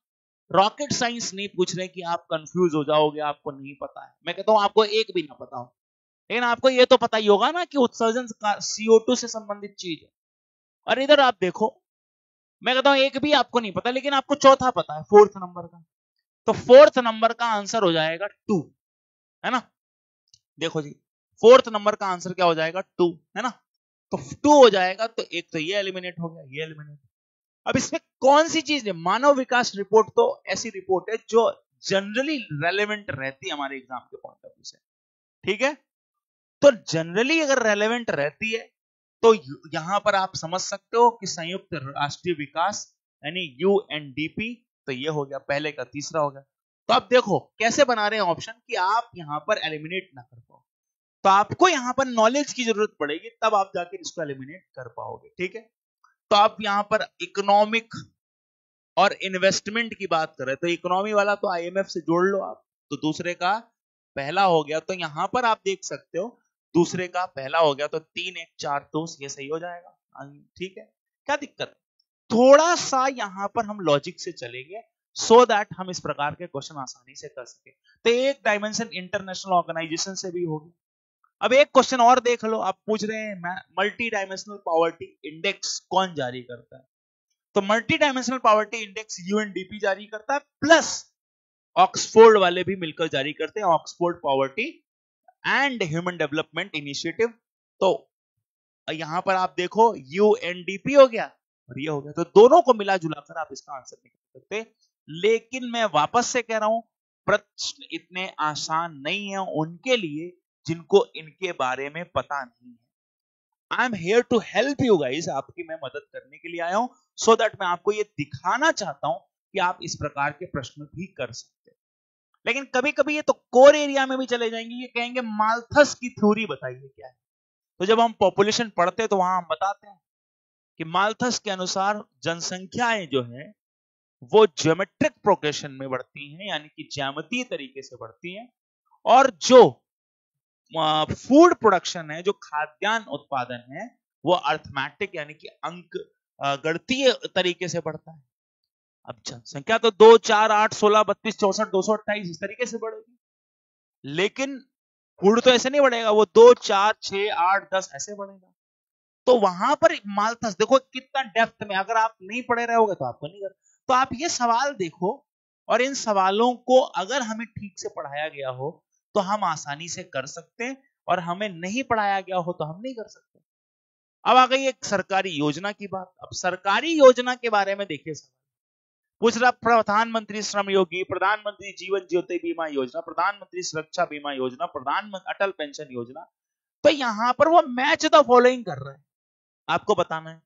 Speaker 1: रॉकेट साइंस नहीं पूछ रहे कि आप कंफ्यूज हो जाओगे, आपको नहीं पता है। मैं कहता हूं आपको एक भी ना पता हो, लेकिन आपको ये तो पता ही होगा ना कि उत्सर्जन CO2 से संबंधित चीज है। और इधर आप देखो, मैं कहता हूं एक भी आपको नहीं पता, लेकिन आपको चौथा पता है, फोर्थ नंबर का। तो फोर्थ नंबर का आंसर हो जाएगा 2, है ना। देखो जी, फोर्थ नंबर का आंसर क्या हो जाएगा? 2, है ना। तो 2 हो जाएगा, तो एक तो ये एलिमिनेट हो गया, ये एलिमिनेट। अब इसमें कौन सी चीज है? मानव विकास रिपोर्ट तो ऐसी रिपोर्ट है जो जनरली रेलेवेंट रहती है हमारे एग्जाम के पॉइंट ऑफ व्यू से, ठीक है। तो जनरली अगर रेलेवेंट रहती है तो यहां पर आप समझ सकते हो कि संयुक्त राष्ट्रीय विकास यानी UNDP, तो ये हो गया पहले का, तीसरा हो गया। तो आप देखो कैसे बना रहे हैं ऑप्शन कि आप यहां पर एलिमिनेट ना कर पाओ। तो आपको यहां पर नॉलेज की जरूरत पड़ेगी, तब आप जाके इसको एलिमिनेट कर पाओगे, ठीक है। तो आप यहां पर इकोनॉमिक और इन्वेस्टमेंट की बात करें तो इकोनॉमी वाला तो IMF से जोड़ लो आप, तो दूसरे का पहला हो गया। तो यहां पर आप देख सकते हो दूसरे का पहला हो गया, तो 3 1 4 2 ये सही हो जाएगा, ठीक है। क्या दिक्कत? थोड़ा सा यहां पर हम लॉजिक से चलेंगे सो दैट हम इस प्रकार के क्वेश्चन आसानी से कर सके। तो एक डायमेंशन इंटरनेशनल ऑर्गेनाइजेशन से भी होगी। अब एक क्वेश्चन और देख लो, आप पूछ रहे हैं मल्टी डायमेंशनल पॉवर्टी इंडेक्स कौन जारी करता है? तो multi dimensional poverty index UNDP जारी करता है, प्लस ऑक्सफोर्ड वाले भी मिलकर जारी करते हैं, Oxford poverty and human development initiative. तो यहां पर आप देखो UNDP हो गया और ये हो गया, तो दोनों को मिला जुलाकर आप इसका आंसर निकाल सकते। लेकिन मैं वापस से कह रहा हूं, प्रश्न इतने आसान नहीं है उनके लिए जिनको इनके बारे में पता नहीं है। I am here to help you guys, आपकी मैं मदद करने के लिए आया हूं, सो दैट मैं आपको ये दिखाना चाहता हूं कि आप इस प्रकार के प्रश्न भी कर सकते हैं। लेकिन कभी कभी ये तो कोर एरिया में भी चले जाएंगे, ये कहेंगे माल्थस की थ्योरी बताइए क्या है। तो जब हम पॉपुलेशन पढ़ते हैं तो वहां हम बताते हैं कि माल्थस के अनुसार जनसंख्याएं जो है वो ज्योमेट्रिक प्रोग्रेशन में बढ़ती हैं, यानी कि ज्यामितीय तरीके से बढ़ती हैं, और जो फूड प्रोडक्शन है, जो खाद्यान्न उत्पादन है, वो अर्थमेटिक यानी कि अंक गणितीय तरीके से बढ़ता है। अब जनसंख्या तो 2 4 8 16 32 64 228 इस तरीके से बढ़ेगी, लेकिन फूड तो ऐसे नहीं बढ़ेगा, वो 2 4 6 8 10 ऐसे बढ़ेगा। तो वहां पर माल्थस देखो कितना डेप्थ में, अगर आप नहीं पढ़े रहोगे तो आपको नहीं कर। तो आप ये सवाल देखो, और इन सवालों को अगर हमें ठीक से पढ़ाया गया हो तो हम आसानी से कर सकते हैं, और हमें नहीं पढ़ाया गया हो तो हम नहीं कर सकते। अब आ गई एक सरकारी योजना की बात। अब सरकारी योजना के बारे में देखिए, पूछ रहा प्रधानमंत्री श्रम योगी, प्रधानमंत्री जीवन ज्योति बीमा योजना, प्रधानमंत्री सुरक्षा बीमा योजना, प्रधानमंत्री अटल पेंशन योजना। तो यहां पर वो मैच द फॉलोइंग कर रहा है, आपको बताना है।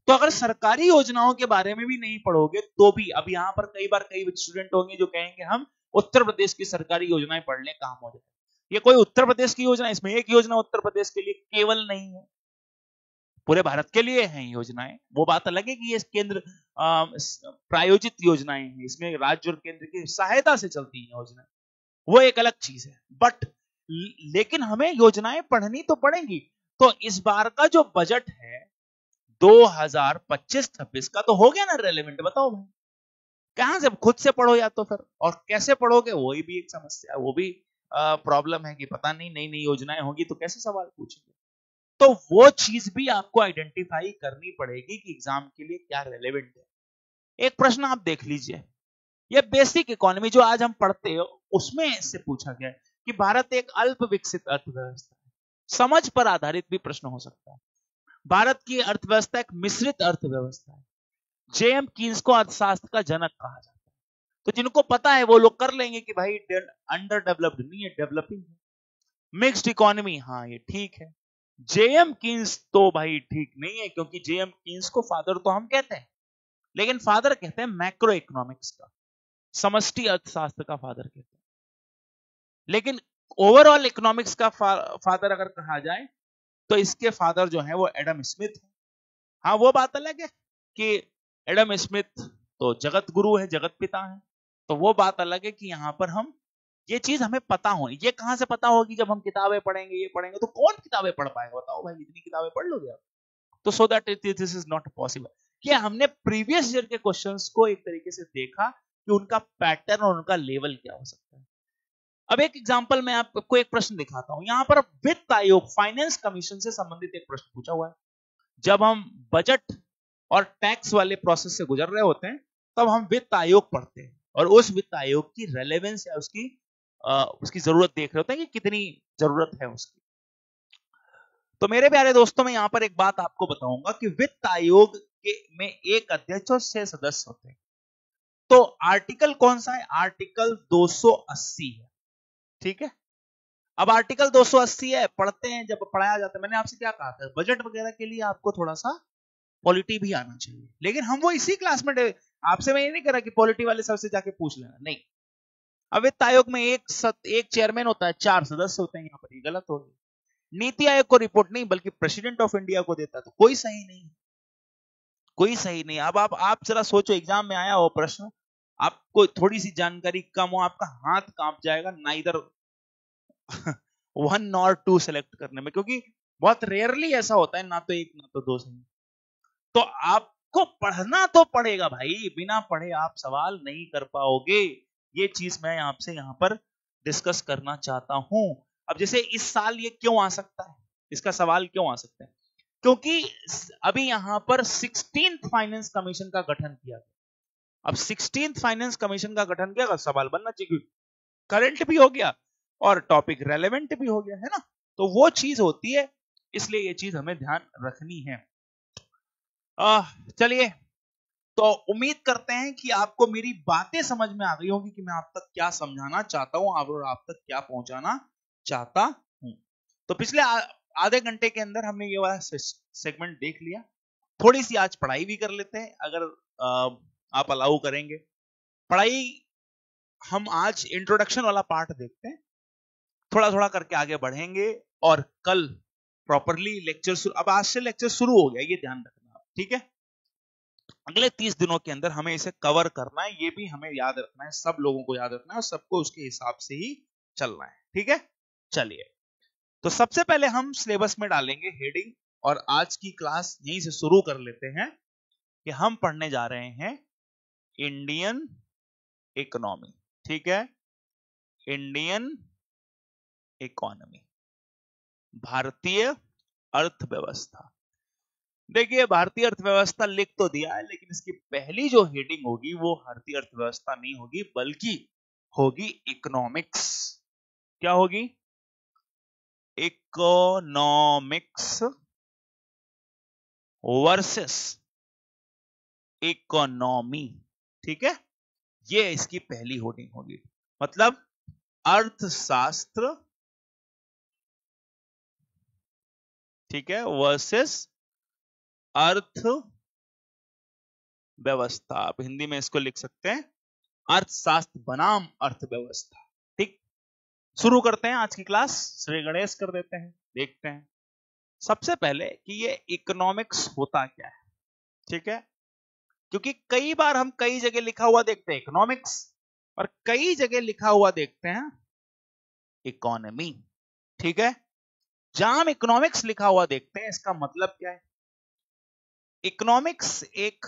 Speaker 1: तो अगर सरकारी योजनाओं के बारे में भी नहीं पढ़ोगे तो भी, अब यहां पर कई बार कई स्टूडेंट होंगे जो कहेंगे हम उत्तर प्रदेश की सरकारी योजनाएं पढ़ लें, काम हो जाए। ये कोई उत्तर प्रदेश की योजना, इसमें एक योजना उत्तर प्रदेश के लिए केवल नहीं है, पूरे भारत के लिए हैं योजनाएं। वो बात अलग है कि ये केंद्र प्रायोजित योजनाएं हैं, इसमें राज्य और केंद्र की सहायता से चलती हैं योजनाएं, वो एक अलग चीज है। बट लेकिन हमें योजनाएं पढ़नी तो पड़ेंगी। तो इस बार का जो बजट है 2025-26 का, तो हो गया ना रेलेवेंट? बताओ भाई, कहां से खुद से पढ़ो या तो फिर, और कैसे पढ़ोगे वही भी एक समस्या है, वो भी प्रॉब्लम है कि पता नहीं नई नई योजनाएं होगी तो कैसे सवाल पूछेंगे। तो वो चीज भी आपको आइडेंटिफाई करनी पड़ेगी कि एग्जाम के लिए क्या रेलेवेंट है। एक प्रश्न आप देख लीजिए, ये बेसिक इकोनॉमी जो आज हम पढ़ते हैं उसमें इससे पूछा गया है कि भारत एक अल्प विकसित अर्थव्यवस्था है। समझ पर आधारित भी प्रश्न हो सकता है। भारत की अर्थव्यवस्था एक मिश्रित अर्थव्यवस्था है। जेएम कीन्स को अर्थशास्त्र का जनक कहा जाता है। तो जिनको पता है वो लोग कर लेंगे कि भाई अंडर डेवलप्ड नहीं है, डेवलपिंग है। मिक्स्ड इकोनॉमी, हाँ ये ठीक है। जेएम कीन्स तो भाई ठीक नहीं है, क्योंकि जेएम कीन्स को फादर तो हम कहते हैं, लेकिन फादर कहते हैं मैक्रो इकोनॉमिक्स का, समष्टि अर्थशास्त्र का फादर कहते हैं। लेकिन ओवरऑल इकोनॉमिक्स का फादर अगर कहा जाए तो इसके फादर जो है वो एडम स्मिथ है। हाँ वो बात अलग है कि एडम स्मिथ तो जगत गुरु है, जगत पिता है, तो वो बात अलग है कि यहां पर हम ये चीज हमें पता होनी। ये कहां से पता होगी? जब हम किताबें पढ़ेंगे, ये पढ़ेंगे। तो कौन किताबें पढ़ पाएगा बताओ भाई, इतनी किताबें पढ़ लोगे आप? तो so that this is not possible. कि हमने प्रीवियस ईयर के क्वेश्चंस को एक तरीके से देखा कि उनका पैटर्न और उनका लेवल क्या हो सकता है। अब एक एग्जांपल मैं आपको एक प्रश्न दिखाता हूं। यहां पर वित्त आयोग फाइनेंस कमीशन से संबंधित एक प्रश्न पूछा हुआ है। जब हम बजट और टैक्स वाले प्रोसेस से गुजर रहे होते हैं तब हम वित्त आयोग पढ़ते हैं और उस वित्त आयोग की रेलेवेंस या उसकी जरूरत देख रहे होते हैं कि कितनी जरूरत है उसकी। तो मेरे प्यारे दोस्तों, मैं यहां पर एक बात आपको बताऊंगा कि वित्त आयोग में एक अध्यक्ष और 6 सदस्य होते हैं। तो आर्टिकल कौन सा है? आर्टिकल 280 है। ठीक है, अब आर्टिकल 280 है, पढ़ते हैं, जब पढ़ाया जाता है। मैंने आपसे क्या कहा था, बजट वगैरह के लिए आपको थोड़ा सा पॉलिटी भी आना चाहिए, लेकिन हम वो इसी क्लास में आपसे मैं ये नहीं कह रहा कि पॉलिटी वाले सबसे जाके पूछ लेना, नहीं। अब वित्त आयोग में एक चेयरमैन होता है, 4 सदस्य होते हैं। यहाँ पर ये गलत हो गया। नीति आयोग को रिपोर्ट नहीं बल्कि प्रेसिडेंट ऑफ इंडिया को देता है, तो कोई सही नहीं, कोई सही नहीं। अब आप जरा सोचो, एग्जाम में आया हो प्रश्न, आपको थोड़ी सी जानकारी कम हो, आपका हाथ कांप जाएगा ना इधर 1 और 2 सेलेक्ट करने में, क्योंकि बहुत रेयरली ऐसा होता है ना तो 1 ना तो 2 सही। तो आपको पढ़ना तो पड़ेगा भाई, बिना पढ़े आप सवाल नहीं कर पाओगे। ये चीज मैं आपसे यहां पर डिस्कस करना चाहता हूं। अब जैसे इस साल ये क्यों आ सकता है, इसका सवाल क्यों आ सकता है, क्योंकि अभी यहां पर 16th फाइनेंस कमीशन का गठन किया गया। अब 16th फाइनेंस कमीशन का गठन किया, सवाल बनना चाहिए, करंट भी हो गया और टॉपिक रेलेवेंट भी हो गया, है ना। तो वो चीज होती है, इसलिए ये चीज हमें ध्यान रखनी है। चलिए, तो उम्मीद करते हैं कि आपको मेरी बातें समझ में आ गई होंगी कि मैं आप तक क्या समझाना चाहता हूं और आप तक क्या पहुंचाना चाहता हूं। तो पिछले आधे घंटे के अंदर हमने ये वाला सेगमेंट देख लिया। थोड़ी सी आज पढ़ाई भी कर लेते हैं, अगर आप अलाउ करेंगे। पढ़ाई हम आज इंट्रोडक्शन वाला पार्ट देखते हैं, थोड़ा थोड़ा करके आगे बढ़ेंगे और कल प्रॉपरली लेक्चर अब आज से लेक्चर शुरू हो गया, ये ध्यान रखना, ठीक है। अगले 30 दिनों के अंदर हमें इसे कवर करना है, ये भी हमें याद रखना है, सब लोगों को याद रखना है और सबको उसके हिसाब से ही चलना है, ठीक है। चलिए, तो सबसे पहले हम सिलेबस में डालेंगे हेडिंग और आज की क्लास यहीं से शुरू कर लेते हैं कि हम पढ़ने जा रहे हैं इंडियन इकोनॉमी, ठीक है। इंडियन इकोनॉमी, भारतीय अर्थव्यवस्था। देखिए, भारतीय अर्थव्यवस्था लिख तो दिया है, लेकिन इसकी पहली जो हेडिंग होगी वो भारतीय अर्थव्यवस्था नहीं होगी, बल्कि होगी इकोनॉमिक्स। क्या होगी? इकोनॉमिक्स वर्सेस इकोनॉमी, ठीक है। ये इसकी पहली हेडिंग होगी, मतलब अर्थशास्त्र, ठीक है, वर्सेस अर्थ व्यवस्था। आप हिंदी में इसको लिख सकते हैं अर्थशास्त्र बनाम अर्थव्यवस्था, ठीक। शुरू करते हैं आज की क्लास, श्री गणेश कर देते हैं, देखते हैं सबसे पहले कि ये इकोनॉमिक्स होता क्या है, ठीक है। क्योंकि कई बार हम कई जगह लिखा हुआ देखते हैं इकोनॉमिक्स और कई जगह लिखा हुआ देखते हैं इकोनॉमी, ठीक है। जहां हम इकोनॉमिक्स लिखा हुआ देखते हैं, इसका मतलब क्या है? इकोनॉमिक्स एक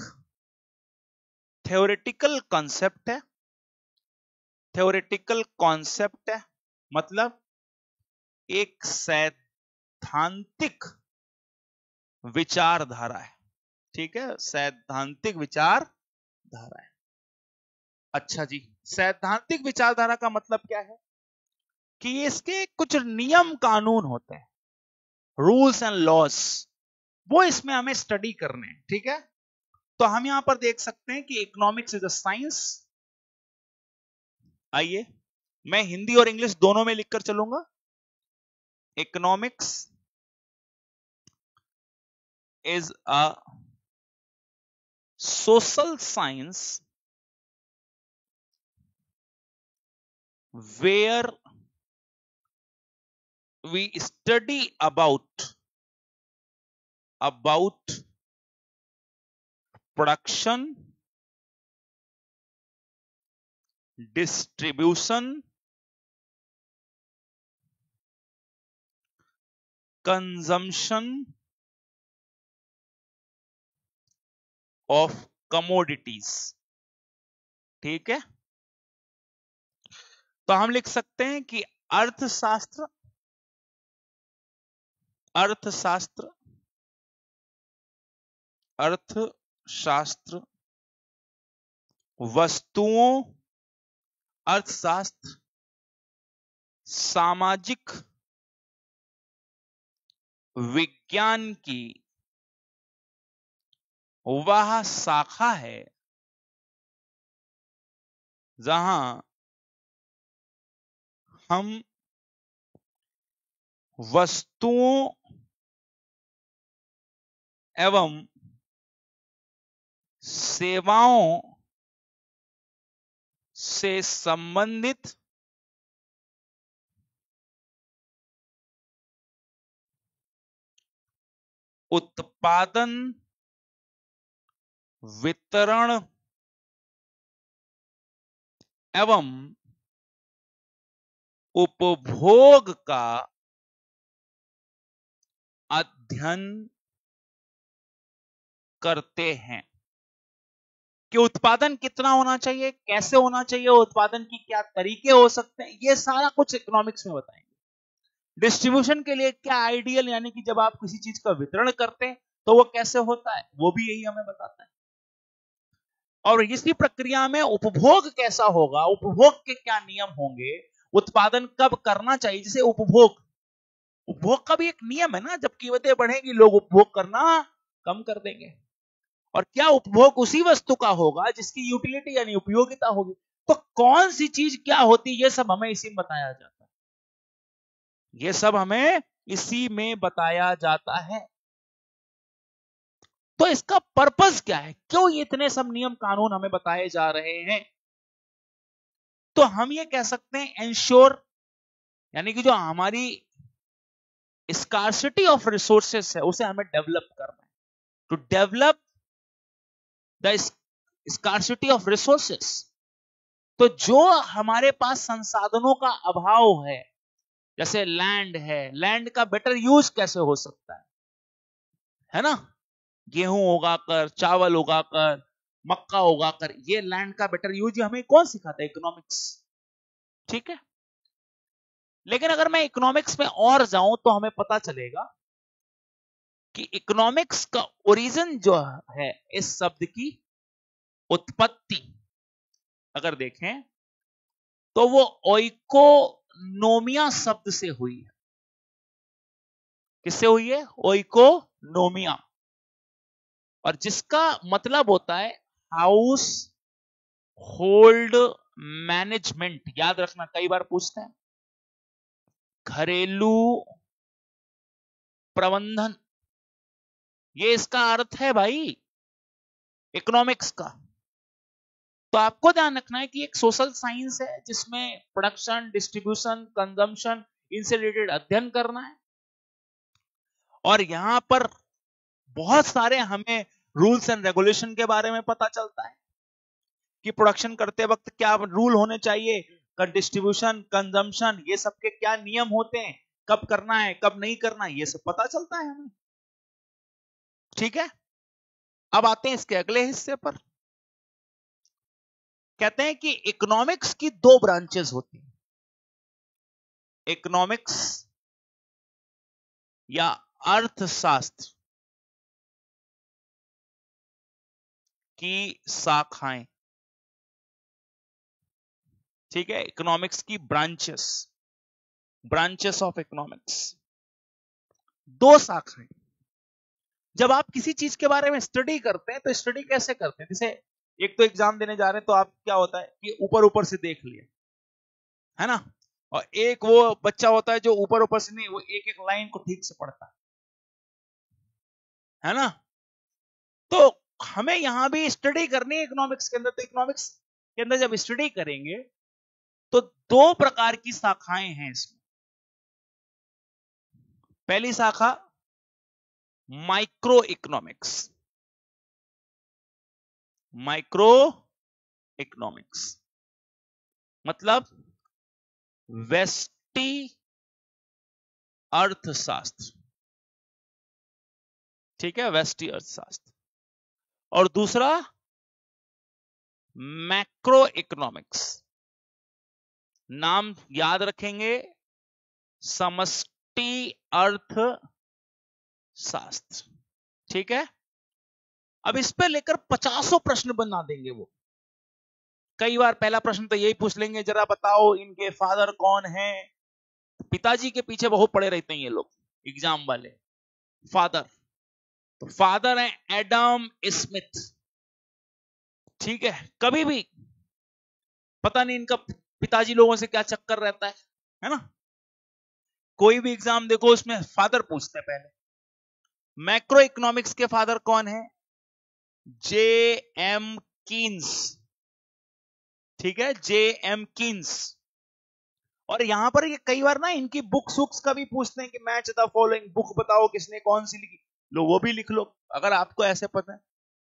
Speaker 1: थ्योरेटिकल कॉन्सेप्ट है, थ्योरेटिकल कॉन्सेप्ट है, मतलब एक सैद्धांतिक विचारधारा है, ठीक है, सैद्धांतिक विचारधारा है। अच्छा जी, सैद्धांतिक विचारधारा का मतलब क्या है कि इसके कुछ नियम कानून होते हैं, रूल्स एंड लॉस, वो इसमें हमें स्टडी करने हैं, ठीक है। तो हम यहां पर देख सकते हैं कि इकोनॉमिक्स इज अ साइंस। आइए, मैं हिंदी और इंग्लिश दोनों में लिखकर चलूंगा। Economics is a social science where we study about production, distribution, consumption of commodities, ठीक है। तो हम लिख सकते हैं कि अर्थशास्त्र अर्थशास्त्र अर्थशास्त्र वस्तुओं अर्थशास्त्र सामाजिक विज्ञान की वह शाखा है जहां हम वस्तुओं एवं सेवाओं से संबंधित उत्पादन वितरण एवं उपभोग का अध्ययन करते हैं कि उत्पादन कितना होना चाहिए, कैसे होना चाहिए, उत्पादन की क्या तरीके हो सकते हैं, ये सारा कुछ इकोनॉमिक्स में बताएंगे। डिस्ट्रीब्यूशन के लिए क्या आइडियल, यानी कि जब आप किसी चीज का वितरण करते हैं तो वो कैसे होता है, वो भी यही हमें बताता है। और इसी प्रक्रिया में उपभोग कैसा होगा, उपभोग के क्या नियम होंगे, उत्पादन कब करना चाहिए, जैसे उपभोग का भी एक नियम है ना, जब कीमतें बढ़ेंगी लोग उपभोग करना कम कर देंगे। और क्या उपभोग उसी वस्तु का होगा जिसकी यूटिलिटी यानी उपयोगिता होगी। तो कौन सी चीज क्या होती, ये सब हमें इसी में बताया जाता है, ये सब हमें इसी में बताया जाता है। तो इसका पर्पस क्या है, क्यों ये इतने सब नियम कानून हमें बताए जा रहे हैं। तो हम ये कह सकते हैं एंश्योर, यानी कि जो हमारी स्कार्सिटी ऑफ रिसोर्सेस है उसे हमें डेवलप करना है, to develop the scarcity of resources. तो जो हमारे पास संसाधनों का अभाव है, जैसे लैंड है, लैंड का बेटर यूज कैसे हो सकता है ना, गेहूं उगाकर, चावल उगाकर, मक्का उगाकर, ये लैंड का बेटर यूज हमें कौन सिखाता है, इकोनॉमिक्स। ठीक है, लेकिन अगर मैं इकोनॉमिक्स में और जाऊं तो हमें पता चलेगा कि इकोनॉमिक्स का ओरिजिन जो है, इस शब्द की उत्पत्ति अगर देखें तो वो ओइकोनोमिया शब्द से हुई है। किससे हुई है, ओइकोनोमिया, और जिसका मतलब होता है हाउस होल्ड मैनेजमेंट। याद रखना, कई बार पूछते हैं घरेलू प्रबंधन, ये इसका अर्थ है भाई इकोनॉमिक्स का। तो आपको ध्यान रखना है कि एक सोशल साइंस है जिसमें प्रोडक्शन, डिस्ट्रीब्यूशन, कंजम्पशन, इनसे रिलेटेड अध्ययन करना है। और यहां पर बहुत सारे हमें रूल्स एंड रेगुलेशन के बारे में पता चलता है कि प्रोडक्शन करते वक्त क्या रूल होने चाहिए, डिस्ट्रीब्यूशन, कंजम्पशन, ये सब के क्या नियम होते हैं, कब करना है कब नहीं करना, ये सब पता चलता है हमें। ठीक है, अब आते हैं इसके अगले हिस्से पर। कहते हैं कि इकोनॉमिक्स की दो ब्रांचेस होती हैं, इकोनॉमिक्स या अर्थशास्त्र की शाखाएं। ठीक है, इकोनॉमिक्स की ब्रांचेस ऑफ इकोनॉमिक्स, दो शाखाएं। जब आप किसी चीज के बारे में स्टडी करते हैं तो स्टडी कैसे करते हैं, जैसे एक तो एग्जाम देने जा रहे हैं तो आप क्या होता है कि ऊपर ऊपर से देख लिया, है ना, और एक वो बच्चा होता है जो ऊपर ऊपर से नहीं, वो एक एक लाइन को ठीक से पढ़ता है ना। तो हमें यहां भी स्टडी करनी है इकोनॉमिक्स के अंदर। तो इकोनॉमिक्स के अंदर जब स्टडी करेंगे तो दो प्रकार की शाखाएं हैं इसमें। पहली शाखा माइक्रो इकोनॉमिक्स, माइक्रो इकोनॉमिक्स मतलब व्यष्टि अर्थशास्त्र। ठीक है, व्यष्टि अर्थशास्त्र। और दूसरा मैक्रो इकोनॉमिक्स, नाम याद रखेंगे, समष्टि अर्थ शास्त्र। ठीक है, अब इस पे लेकर 50 प्रश्न बना देंगे वो। कई बार पहला प्रश्न तो यही पूछ लेंगे, जरा बताओ इनके फादर कौन हैं। पिताजी के पीछे बहुत पड़े रहते हैं ये लोग एग्जाम वाले। फादर, तो फादर है एडम स्मिथ। ठीक है, कभी भी पता नहीं इनका पिताजी लोगों से क्या चक्कर रहता है ना। कोई भी एग्जाम देखो उसमें फादर पूछते हैं पहले। मैक्रो इकोनॉमिक्स के फादर कौन है? जे एम कीन्स। ठीक है, जे एम कीन्स। और यहां पर ये कई बार ना इनकी बुक्स वुक्स का भी पूछते हैं कि मैच द फॉलोइंग बुक बताओ किसने कौन सी लिखी, लो वो भी लिख लो अगर आपको ऐसे पता है।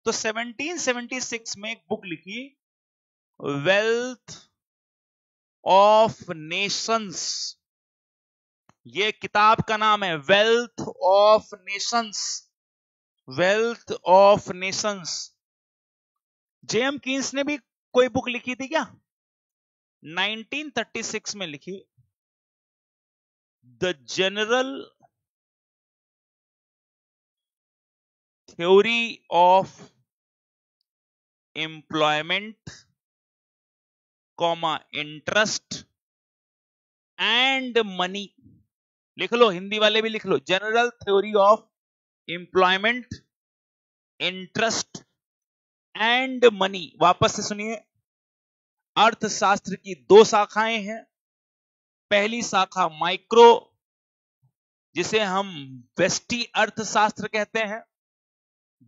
Speaker 1: तो 1776 में एक बुक लिखी, वेल्थ ऑफ नेशंस। ये किताब का नाम है wealth of Nations. Wealth of Nations. JM Keynes ने भी कोई बुक लिखी थी क्या? 1936 में लिखी, the general theory of employment comma interest and money. लिख लो, हिंदी वाले भी लिख लो, general theory of employment interest and money. वापस से सुनिए, अर्थशास्त्र की दो शाखाएं हैं। पहली शाखा माइक्रो, जिसे हम व्यष्टि अर्थशास्त्र कहते हैं।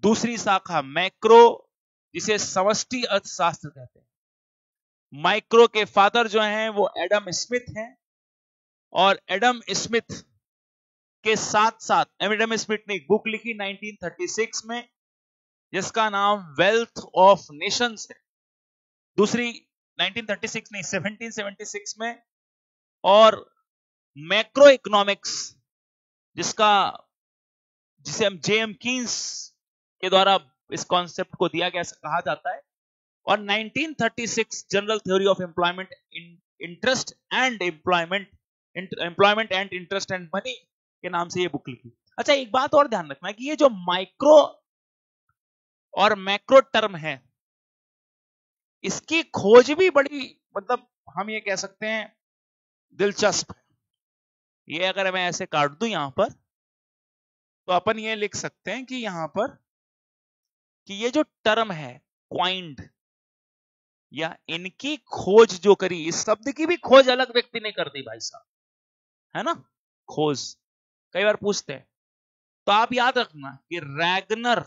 Speaker 1: दूसरी शाखा मैक्रो, जिसे समष्टि अर्थशास्त्र कहते हैं। माइक्रो के फादर जो हैं वो एडम स्मिथ हैं, और एडम स्मिथ के साथ साथ एडम स्मिथ ने एक बुक लिखी 1936 में, जिसका नाम वेल्थ ऑफ नेशंस है। दूसरी 1936 नहीं 1776 में। और मैक्रो इकोनॉमिक्स, जिसे हम जेएम कीन्स के द्वारा इस कॉन्सेप्ट को दिया गया कहा जाता है। और 1936 general theory of employment interest and employment and interest and money के नाम से ये बुक लिखी। अच्छा, एक बात और ध्यान रखना कि ये जो माइक्रो और मैक्रो टर्म है, इसकी खोज भी बड़ी, मतलब हम ये कह सकते हैं दिलचस्प। ये अगर मैं ऐसे काट दूं यहां पर, तो अपन ये लिख सकते हैं कि यहां पर कि ये जो टर्म है क्वाइंड, या इनकी खोज जो करी, इस शब्द की भी खोज अलग व्यक्ति ने कर दी भाई साहब, है ना। खोज कई बार पूछते हैं, तो आप याद रखना कि रैगनर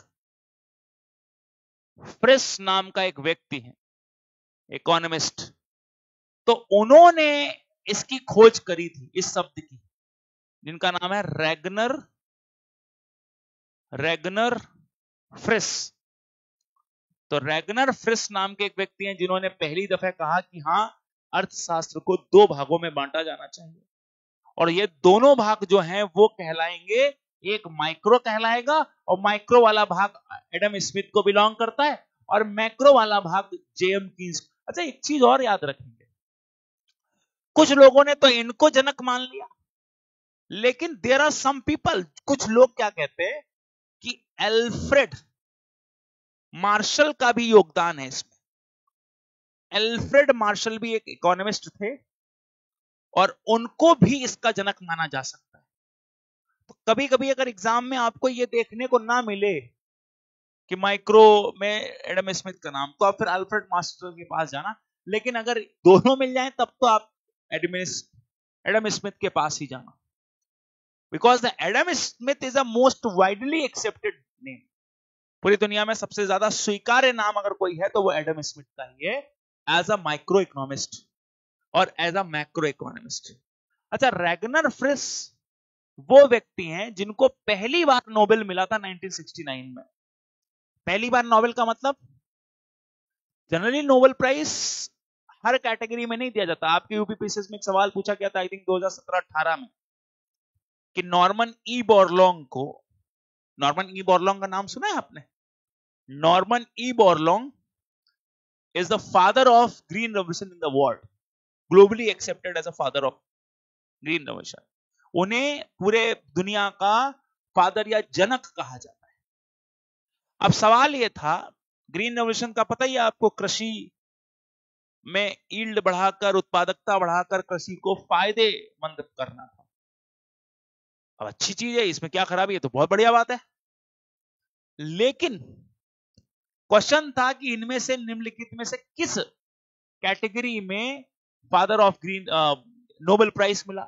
Speaker 1: फ्रिस नाम का एक व्यक्ति है, इकोनॉमिस्ट। तो उन्होंने इसकी खोज करी थी इस शब्द की, जिनका नाम है रैगनर फ्रिस। तो रैगनर फ्रिस नाम के एक व्यक्ति हैं जिन्होंने पहली दफा कहा कि हां, अर्थशास्त्र को दो भागों में बांटा जाना चाहिए, और ये दोनों भाग जो हैं वो कहलाएंगे, एक माइक्रो कहलाएगा, और माइक्रो वाला भाग एडम स्मिथ को बिलोंग करता है, और मैक्रो वाला भाग जेएम कीन्स। अच्छा, एक चीज और याद रखेंगे, कुछ लोगों ने तो इनको जनक मान लिया, लेकिन देयर आर सम पीपल, कुछ लोग क्या कहते हैं कि एल्फ्रेड मार्शल का भी योगदान है इसमें। एल्फ्रेड मार्शल भी एक इकोनॉमिस्ट थे, और उनको भी इसका जनक माना जा सकता है। तो कभी कभी अगर एग्जाम में आपको ये देखने को ना मिले कि माइक्रो में एडम स्मिथ का नाम, तो आप फिर अल्फ्रेड मार्शल के पास जाना। लेकिन अगर दोनों मिल जाएं तब तो आप एडम स्मिथ के पास ही जाना, because the Adam Smith is the most widely accepted name. पूरी दुनिया में सबसे ज्यादा स्वीकार्य नाम अगर कोई है तो वो एडम स्मिथ का ही है, एज अ माइक्रो इकोनॉमिस्ट और एज अ मैक्रो इकोनॉमिस्ट। अच्छा, रैगनर फ्रिस वो व्यक्ति हैं जिनको पहली बार नोबेल मिला था 1969 में। पहली बार नोबेल का मतलब, जनरली नोबेल प्राइज हर कैटेगरी में नहीं दिया जाता। आपके यूपीपीसीएस में एक सवाल पूछा गया था, आई थिंक 2017-18 में, कि नॉर्मन ई बोरलॉन्ग का नाम सुना है आपने? Norman E Borlaug is the father of green revolution in the world. Globally accepted as a father of green revolution, उन्हें पूरे दुनिया का फादर या जनक कहा जाता है। अब सवाल यह था, ग्रीन रेवोल्यूशन का पता ही है आपको, कृषि में ईल्ड बढ़ाकर, उत्पादकता बढ़ाकर कृषि को फायदेमंद करना था। अब अच्छी चीज है, इसमें क्या खराबी है, तो बहुत बढ़िया बात है। लेकिन क्वेश्चन था कि इनमें से निम्नलिखित में से किस कैटेगरी में father of green Nobel prize मिला।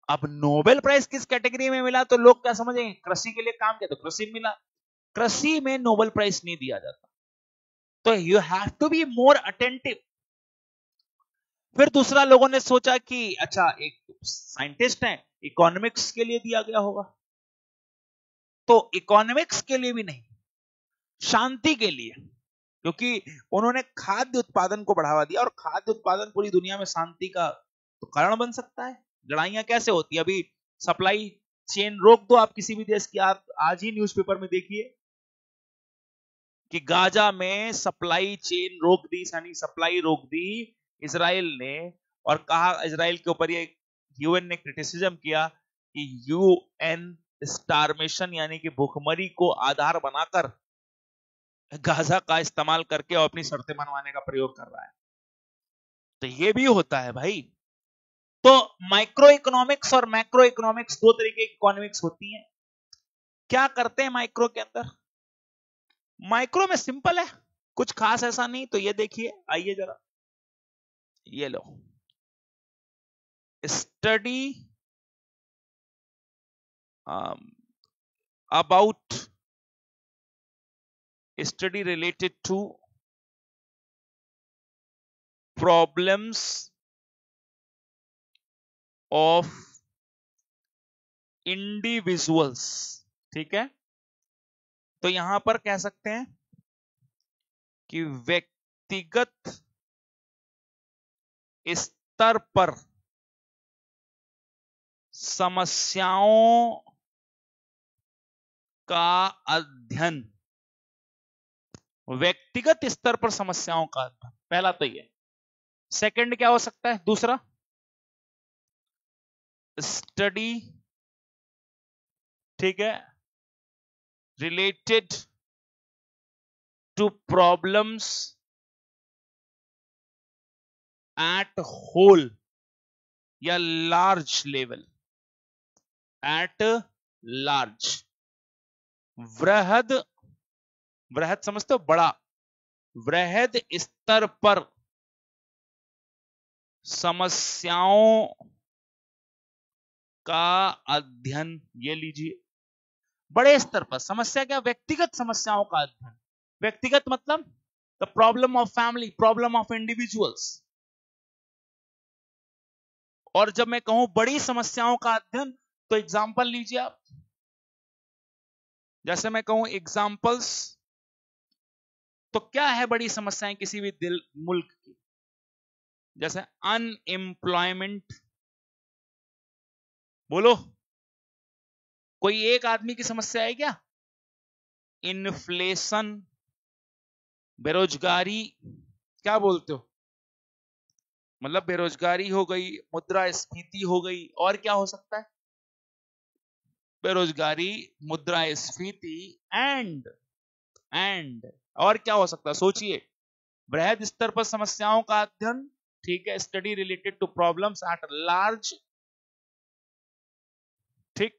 Speaker 1: अब नोबेल प्राइज किस कैटेगरी में मिला, तो लोग क्या समझेंगे, कृषि के लिए काम किया तो कृषि मिला। कृषि में नोबेल प्राइज नहीं दिया जाता, तो you have to be more attentive. फिर दूसरा, लोगों ने सोचा कि अच्छा, एक साइंटिस्ट है, इकोनॉमिक्स के लिए दिया गया होगा, तो इकोनॉमिक्स के लिए भी नहीं, शांति के लिए, क्योंकि उन्होंने खाद्य उत्पादन को बढ़ावा दिया, और खाद्य उत्पादन पूरी दुनिया में शांति का तो कारण बन सकता है। लड़ाइयां कैसे होती है, अभी सप्लाई चेन रोक दो आप किसी भी देश की, आप आज ही न्यूज़पेपर में देखिए कि गाजा में सप्लाई चेन रोक दी, यानी सप्लाई रोक दी इजराइल ने, और कहा, इजराइल के ऊपर ये यूएन ने क्रिटिसिज्म किया कि यूएन स्टारवेशन यानी कि भूखमरी को आधार बनाकर गाजा का इस्तेमाल करके और अपनी शर्तें मनवाने का प्रयोग कर रहा है। तो ये भी होता है भाई। तो माइक्रो इकोनॉमिक्स और मैक्रो इकोनॉमिक्स, दो तरीके की इकोनॉमिक्स होती हैं। क्या करते हैं माइक्रो के अंदर, माइक्रो में सिंपल है, कुछ खास ऐसा नहीं। तो ये देखिए, आइए जरा, ये लो, study about study related to problems of individuals, ठीक है। तो यहां पर कह सकते हैं कि व्यक्तिगत स्तर पर समस्याओं का अध्ययन, व्यक्तिगत स्तर पर समस्याओं का अध्ययन, पहला तो ये। सेकंड क्या हो सकता है, दूसरा, स्टडी, ठीक है, related to problems at whole या लार्ज लेवल, एट लार्ज, वृहद, वृहद समझते हो, बड़ा, वृहद स्तर पर समस्याओं का अध्ययन, ये लीजिए, बड़े स्तर पर समस्या, क्या, व्यक्तिगत समस्याओं का अध्ययन। व्यक्तिगत मतलब the problem of family, problem of individuals. और जब मैं कहूं बड़ी समस्याओं का अध्ययन, तो एग्जांपल लीजिए आप, जैसे मैं कहूं एग्जांपल्स, तो क्या है बड़ी समस्याएं किसी भी मुल्क की, जैसे अनएम्प्लॉयमेंट, बोलो, कोई एक आदमी की समस्या है क्या, इन्फ्लेशन, बेरोजगारी, क्या बोलते हो, मतलब बेरोजगारी हो गई, मुद्रास्फीति हो गई, और क्या हो सकता है, बेरोजगारी, मुद्रास्फीति, एंड और क्या हो सकता है, सोचिए, बृहद स्तर पर समस्याओं का अध्ययन, ठीक है, study related to problems at large, ठीक।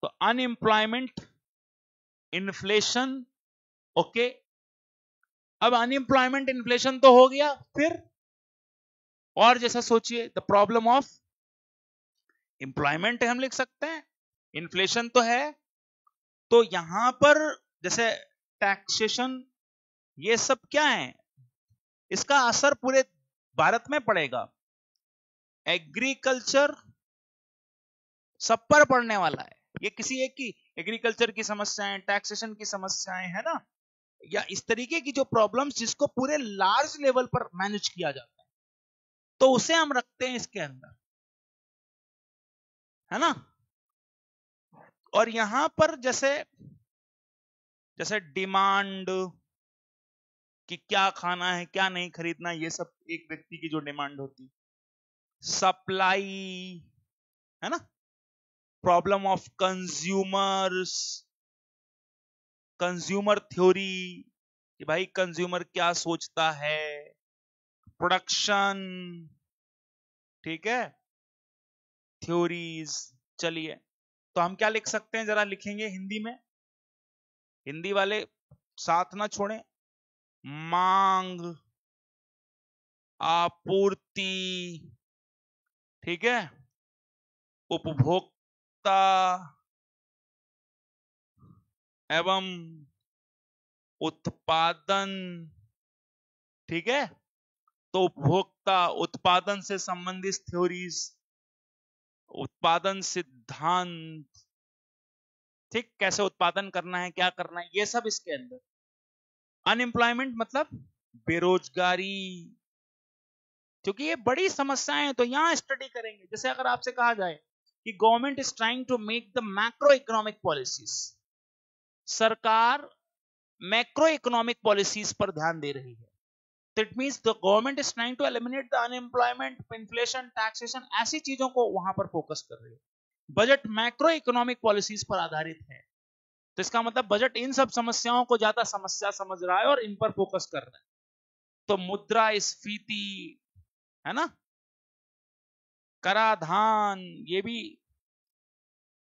Speaker 1: तो अनएम्प्लॉयमेंट, इन्फ्लेशन, ओके। अब अनएम्प्लॉयमेंट, इन्फ्लेशन तो हो गया, फिर और जैसा सोचिए, द प्रॉब्लम ऑफ एम्प्लॉयमेंट हम लिख सकते हैं, इन्फ्लेशन तो है, तो यहां पर जैसे टैक्सेशन, ये सब क्या है, इसका असर पूरे भारत में पड़ेगा। एग्रीकल्चर सब पर पड़ने वाला है, ये किसी एक की, एग्रीकल्चर की समस्याएं, टैक्सेशन की समस्याएं, है ना, या इस तरीके की जो प्रॉब्लम्स जिसको पूरे लार्ज लेवल पर मैनेज किया जाता है, तो उसे हम रखते हैं इसके अंदर, है ना। और यहां पर जैसे जैसे डिमांड, कि क्या खाना है क्या नहीं खरीदना, ये सब एक व्यक्ति की जो डिमांड होती। सप्लाई है ना, problem of consumers, consumer theory कि भाई कंज्यूमर क्या सोचता है, प्रोडक्शन, ठीक है, थ्योरीज। चलिए, तो हम क्या लिख सकते हैं, जरा लिखेंगे हिंदी में, हिंदी वाले साथ ना छोड़ें। मांग, आपूर्ति, ठीक है, उपभोक्ता एवं उत्पादन, ठीक है। तो उपभोक्ता, उत्पादन से संबंधित थ्योरीज, उत्पादन सिद्धांत, ठीक, कैसे उत्पादन करना है, क्या करना है, ये सब इसके अंदर। अनएम्प्लॉयमेंट मतलब बेरोजगारी, क्योंकि ये बड़ी समस्याएं, तो यहां स्टडी करेंगे। जैसे अगर आपसे कहा जाए कि government is trying to make the macro economic policies, सरकार मैक्रो इकोनॉमिक पॉलिसीज पर ध्यान दे रही है, तो it means the government is trying to eliminate the unemployment, inflation, taxation, ऐसी चीजों को वहां पर फोकस कर रही है। बजट मैक्रो इकोनॉमिक पॉलिसीज पर आधारित है, तो इसका मतलब बजट इन सब समस्याओं को ज्यादा समस्या समझ रहा है और इन पर फोकस कर रहा है। तो मुद्रा स्फीति है ना, कराधान, ये भी,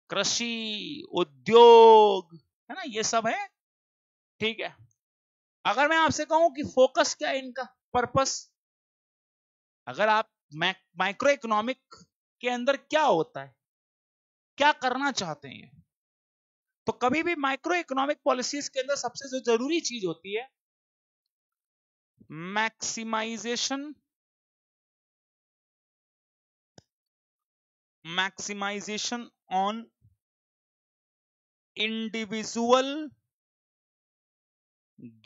Speaker 1: कृषि, उद्योग, है ना, ये सब है, ठीक है। अगर मैं आपसे कहूं कि फोकस क्या है इनका, पर्पस, अगर आप माइक्रो इकोनॉमिक के अंदर क्या होता है, क्या करना चाहते हैं, तो कभी भी माइक्रो इकोनॉमिक पॉलिसीज के अंदर सबसे जो जरूरी चीज होती है, maximization, maximization on individual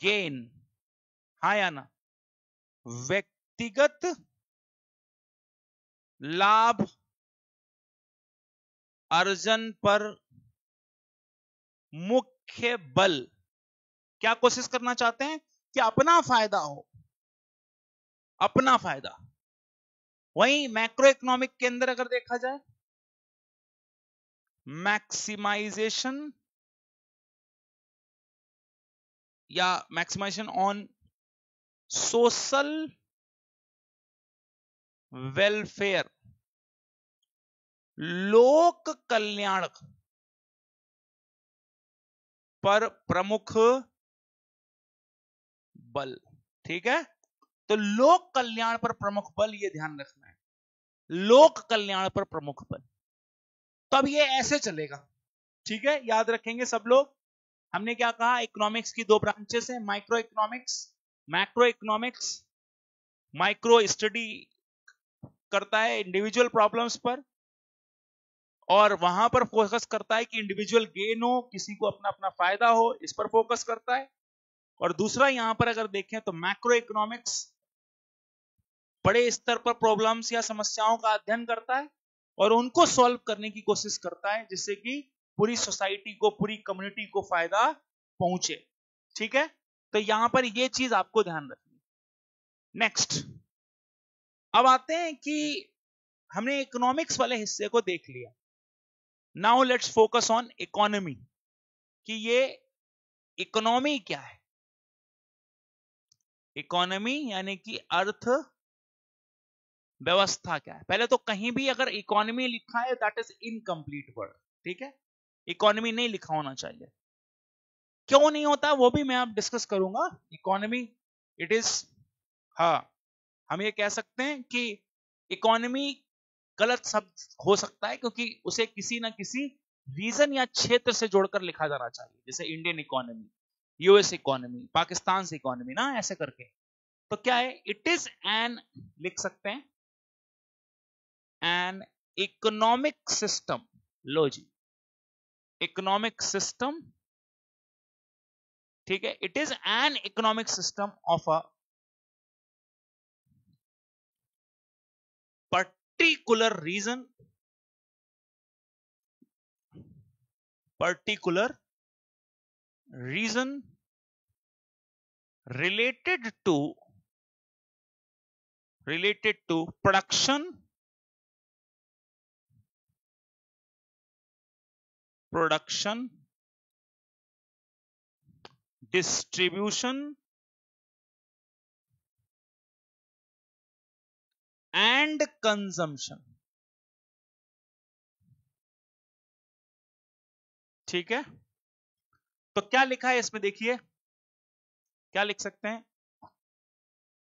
Speaker 1: gain, हाँ या ना, व्यक्तिगत लाभ अर्जन पर मुख्य बल। क्या कोशिश करना चाहते हैं कि अपना फायदा हो, अपना फायदा। वहीं मैक्रो इकोनॉमिक के अंदर अगर देखा जाए, मैक्सिमाइजेशन या मैक्सिमाइजेशन ऑन सोशल वेलफेयर, लोक कल्याण पर प्रमुख बल, ठीक है। तो लोक कल्याण पर प्रमुख बल, ये ध्यान रखना है, लोक कल्याण पर प्रमुख बल। तो अब ये ऐसे चलेगा, ठीक है, याद रखेंगे सब लोग। हमने क्या कहा, इकोनॉमिक्स की दो ब्रांचेस हैं, micro economics, macro economics. Micro study करता है इंडिविजुअल प्रॉब्लम्स पर, और वहां पर फोकस करता है कि इंडिविजुअल गेन हो, किसी को अपना अपना फायदा हो, इस पर फोकस करता है। और दूसरा यहां पर अगर देखें तो मैक्रो इकोनॉमिक्स बड़े स्तर पर प्रॉब्लम्स या समस्याओं का अध्ययन करता है और उनको सॉल्व करने की कोशिश करता है, जिससे कि पूरी सोसाइटी को, पूरी कम्युनिटी को फायदा पहुंचे, ठीक है। तो यहां पर ये चीज आपको ध्यान रखनी। नेक्स्ट, अब आते हैं कि हमने इकोनॉमिक्स वाले हिस्से को देख लिया। Now let's focus on economy, कि ये इकोनॉमी क्या है। इकोनॉमी यानी कि अर्थ व्यवस्था क्या है। पहले तो कहीं भी अगर इकोनॉमी लिखा है दैट इज इनकम्प्लीट वर्ड, ठीक है, इकोनॉमी नहीं लिखा होना चाहिए। क्यों नहीं होता वो भी मैं आप डिस्कस करूंगा। इकोनॉमी इट इज, हाँ, हम ये कह सकते हैं कि इकोनॉमी गलत शब्द हो सकता है, क्योंकि उसे किसी ना किसी रीजन या क्षेत्र से जोड़कर लिखा जाना चाहिए, जैसे Indian economy, US economy, Pakistan से इकोनॉमी ना, ऐसे करके। तो क्या है, इट इज एन, लिख सकते हैं, एन इकोनॉमिक सिस्टम, लो जी, इकोनॉमिक सिस्टम, ठीक है, it is an economic system of a particular region, particular region, related to production, distribution and consumption। ठीक है, तो क्या लिखा है इसमें, देखिए क्या लिख सकते हैं,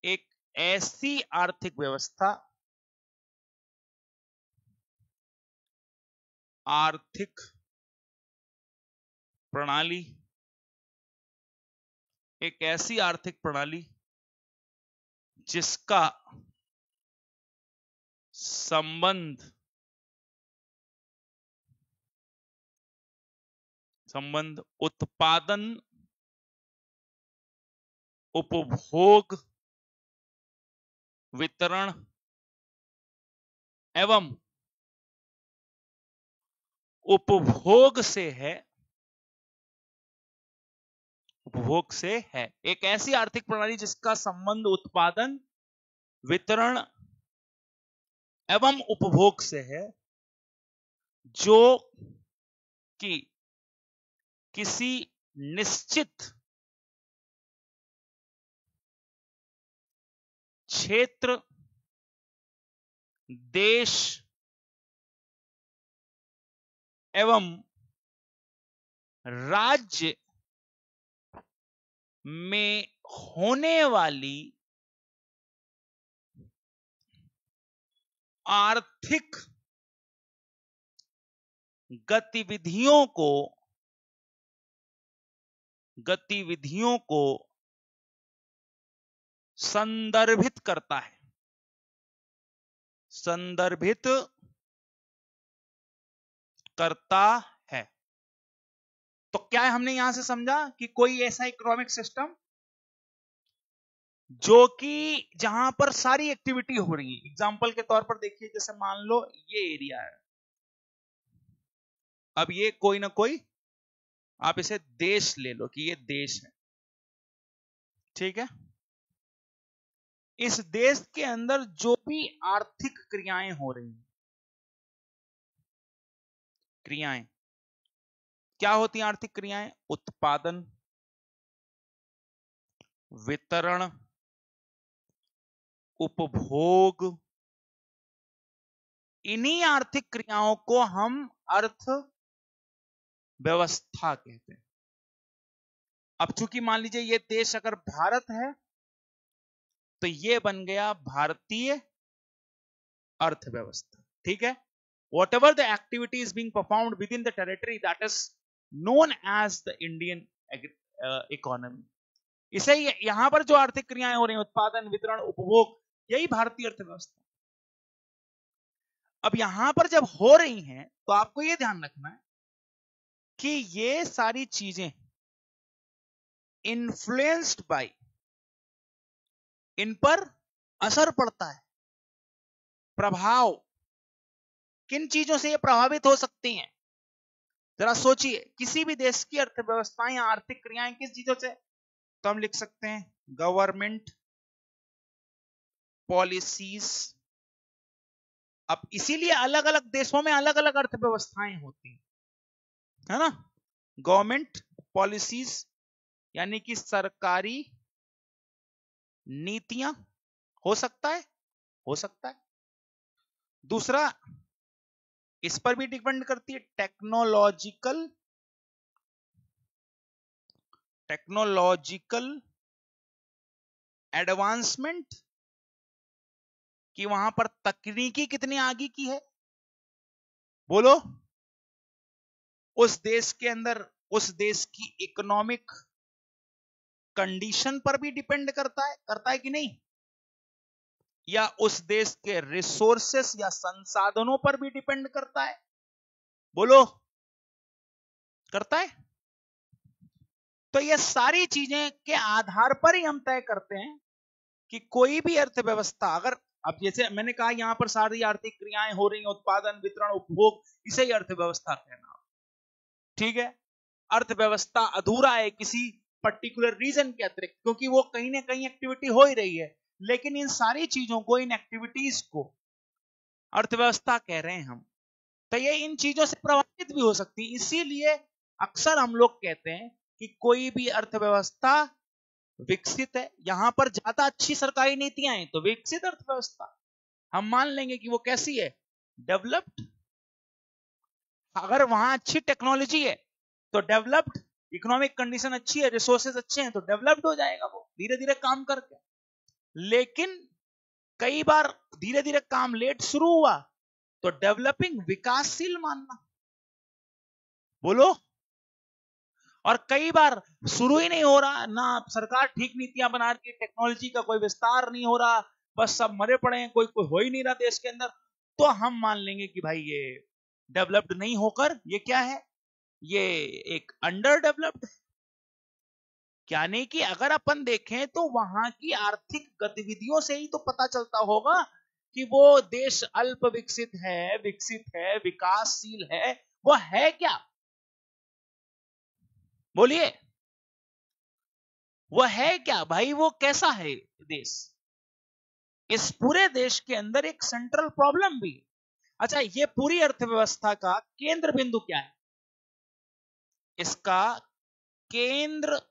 Speaker 1: एक ऐसी आर्थिक व्यवस्था, आर्थिक प्रणाली, एक ऐसी आर्थिक प्रणाली जिसका संबंध उत्पादन, उपभोग, वितरण एवं उपभोग से है, उपभोग से है। एक ऐसी आर्थिक प्रणाली जिसका संबंध उत्पादन, वितरण एवं उपभोग से है, जो कि किसी निश्चित क्षेत्र, देश एवं राज्य में होने वाली आर्थिक गतिविधियों को संदर्भित करता है, संदर्भित करता है। तो क्या है, हमने यहां से समझा कि कोई ऐसा इकोनॉमिक सिस्टम जो कि जहां पर सारी एक्टिविटी हो रही है। एग्जांपल के तौर पर देखिए, जैसे मान लो ये एरिया है, अब ये कोई ना कोई आप इसे देश ले लो कि ये देश है, ठीक है। इस देश के अंदर जो भी आर्थिक क्रियाएं हो रही हैं, क्रियाएं क्या होती हैं, आर्थिक क्रियाएं उत्पादन, वितरण, उपभोग, इन्हीं आर्थिक क्रियाओं को हम अर्थ व्यवस्था कहते हैं। अब चूंकि मान लीजिए ये देश अगर भारत है तो ये बन गया भारतीय अर्थव्यवस्था, ठीक है। Whatever the activity is being performed within the territory, that is known as the Indian economy। इसे यहां पर जो आर्थिक क्रियाएं हो रही हैं, उत्पादन, वितरण, उपभोग, यही भारतीय अर्थव्यवस्था। अब यहां पर जब हो रही हैं तो आपको यह ध्यान रखना है कि ये सारी चीजें इन्फ्लुएंस्ड बाय, इन पर असर पड़ता है, प्रभाव, किन चीजों से ये प्रभावित हो सकती हैं। जरा सोचिए, किसी भी देश की अर्थव्यवस्थाएं या आर्थिक क्रियाएं किस चीजों से, तो हम लिख सकते हैं गवर्नमेंट पॉलिसीज। अब इसीलिए अलग अलग देशों में अलग अलग अर्थव्यवस्थाएं होती हैं, है ना। गवर्नमेंट पॉलिसीज यानी कि सरकारी नीतियां, हो सकता है, हो सकता है। दूसरा, इस पर भी डिपेंड करती है टेक्नोलॉजिकल एडवांसमेंट, कि वहां पर तकनीकी कितनी आगे की है। बोलो, उस देश के अंदर उस देश की इकोनॉमिक कंडीशन पर भी डिपेंड करता है कि नहीं, या उस देश के रिसोर्सेस या संसाधनों पर भी डिपेंड करता है। बोलो, करता है। तो ये सारी चीजें के आधार पर ही हम तय करते हैं कि कोई भी अर्थव्यवस्था, अगर अब जैसे मैंने कहा यहां पर सारी आर्थिक क्रियाएं हो रही हैं, उत्पादन, वितरण, उपभोग, इसे ही अर्थव्यवस्था कहना, ठीक है। अर्थव्यवस्था अधूरा है किसी पर्टिकुलर रीजन के अतिरिक्त, क्योंकि वो कहीं ना कहीं एक्टिविटी हो ही रही है, लेकिन इन सारी चीजों को, इन एक्टिविटीज को अर्थव्यवस्था कह रहे हैं हम। तो ये इन चीजों से प्रभावित भी हो सकती है। इसीलिए अक्सर हम लोग कहते हैं कि कोई भी अर्थव्यवस्था विकसित है, यहां पर ज्यादा अच्छी सरकारी नीतियां हैं तो विकसित अर्थव्यवस्था। हम मान लेंगे कि वो कैसी है, डेवलप्ड। अगर वहां अच्छी टेक्नोलॉजी है तो डेवलप्ड, इकोनॉमिक कंडीशन अच्छी है, रिसोर्सेज अच्छे हैं तो डेवलप्ड हो जाएगा वो धीरे धीरे काम करके। लेकिन कई बार धीरे धीरे काम लेट शुरू हुआ तो डेवलपिंग, विकासशील मानना, बोलो। और कई बार शुरू ही नहीं हो रहा, ना सरकार ठीक नीतियां बना रही, टेक्नोलॉजी का कोई विस्तार नहीं हो रहा, बस सब मरे पड़े हैं, कोई कोई हो ही नहीं रहा देश के अंदर, तो हम मान लेंगे कि भाई ये डेवलप्ड नहीं होकर ये क्या है, ये एक अंडर डेवलप्ड। क्या नहीं कि अगर अपन देखें तो वहां की आर्थिक गतिविधियों से ही तो पता चलता होगा कि वो देश अल्प विकसित है, विकासशील है। वो है क्या, बोलिए, वो है क्या भाई, वो कैसा है देश। इस पूरे देश के अंदर एक सेंट्रल प्रॉब्लम भी। अच्छा, ये पूरी अर्थव्यवस्था का केंद्र बिंदु क्या है, इसका केंद्र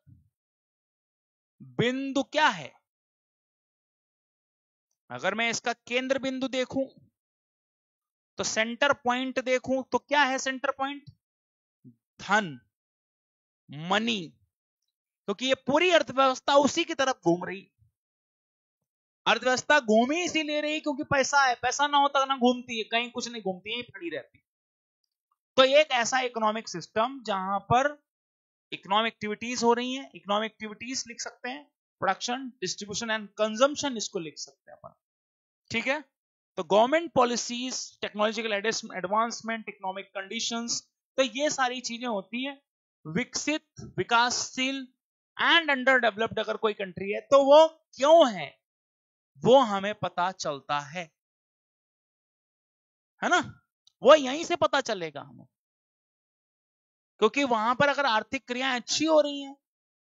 Speaker 1: बिंदु क्या है। अगर मैं इसका केंद्र बिंदु देखूं तो सेंटर पॉइंट देखूं तो क्या है सेंटर पॉइंट, धन, मनी। क्योंकि ये पूरी अर्थव्यवस्था उसी की तरफ घूम रही। अर्थव्यवस्था घूम ही इसीलिए रही क्योंकि पैसा है, पैसा ना होता ना घूमती है, कहीं कुछ नहीं घूमती है, पड़ी रहती। तो एक ऐसा इकोनॉमिक सिस्टम जहां पर इकोनॉमिक एक्टिविटीज हो रही हैं, इकोनॉमिक एक्टिविटीज लिख सकते हैं, प्रोडक्शन, डिस्ट्रीब्यूशन एंड कंजम्पशन, इसको लिख सकते हैं अपन, ठीक है। तो government policies, technological advancement, economic conditions, तो ये सारी चीजें होती हैं। विकसित, विकासशील एंड अंडर डेवलप्ड अगर कोई कंट्री है तो वो क्यों है, वो हमें पता चलता है ना। वो यहीं से पता चलेगा हमें, क्योंकि वहां पर अगर आर्थिक क्रियाएं अच्छी हो रही हैं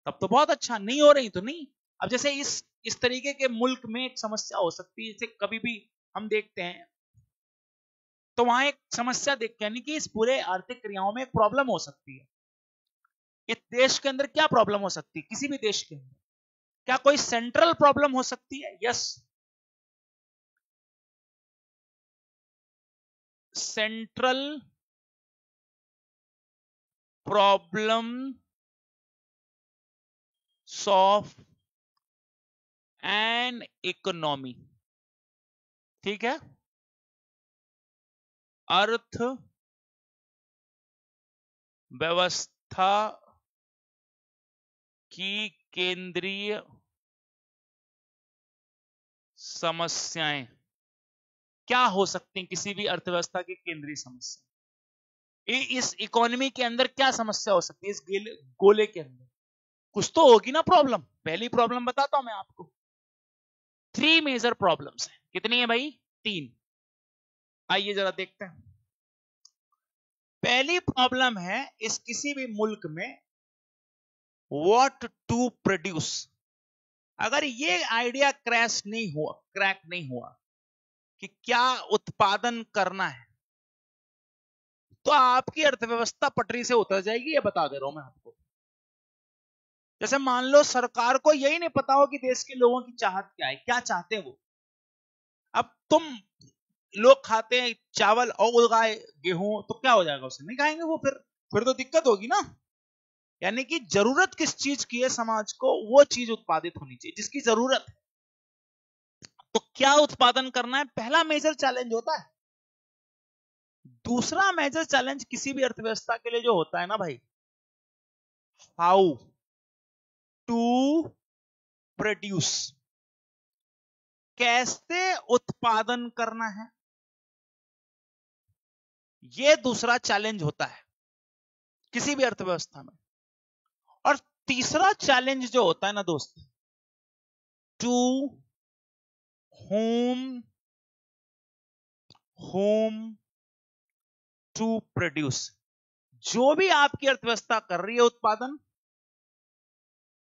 Speaker 1: तब तो बहुत अच्छा, नहीं हो रही तो नहीं। अब जैसे इस तरीके के मुल्क में एक समस्या हो सकती है, जैसे कभी भी हम देखते हैं तो वहां एक समस्या देखते हैं, यानी कि इस पूरे आर्थिक क्रियाओं में एक प्रॉब्लम हो सकती है। इस देश के अंदर क्या प्रॉब्लम हो सकती है, किसी भी देश के अंदर क्या कोई सेंट्रल प्रॉब्लम हो सकती है, yes. Central problem of an economy, ठीक है। अर्थ व्यवस्था की केंद्रीय समस्याएं क्या हो सकती हैं, किसी भी अर्थव्यवस्था की केंद्रीय समस्या, इस इकोनॉमी के अंदर क्या समस्या हो सकती है, इस गोले के अंदर कुछ तो होगी ना प्रॉब्लम। पहली प्रॉब्लम बताता हूं मैं आपको, 3 मेजर प्रॉब्लम्स है। कितनी है भाई, 3। आइए जरा देखते हैं। पहली प्रॉब्लम है इस किसी भी मुल्क में व्हाट टू प्रोड्यूस। अगर ये आइडिया क्रैक नहीं हुआ कि क्या उत्पादन करना है तो आपकी अर्थव्यवस्था पटरी से उतर जाएगी, ये बता दे रहा हूं मैं आपको। जैसे मान लो सरकार को यही नहीं पता हो कि देश के लोगों की चाहत क्या है, क्या चाहते हैं वो। अब तुम लोग खाते हैं चावल और उगाए गेहूं तो क्या हो जाएगा, उसे नहीं खाएंगे वो, फिर तो दिक्कत होगी ना। यानी कि जरूरत किस चीज की है समाज को, वो चीज उत्पादित होनी चाहिए जिसकी जरूरत है। तो क्या उत्पादन करना है, पहला मेजर चैलेंज होता है। दूसरा मेजर चैलेंज किसी भी अर्थव्यवस्था के लिए जो होता है ना भाई, हाउ टू प्रोड्यूस, कैसे उत्पादन करना है, यह दूसरा चैलेंज होता है किसी भी अर्थव्यवस्था में। और तीसरा चैलेंज जो होता है ना दोस्त, टू होम टू प्रोड्यूस। जो भी आपकी अर्थव्यवस्था कर रही है उत्पादन,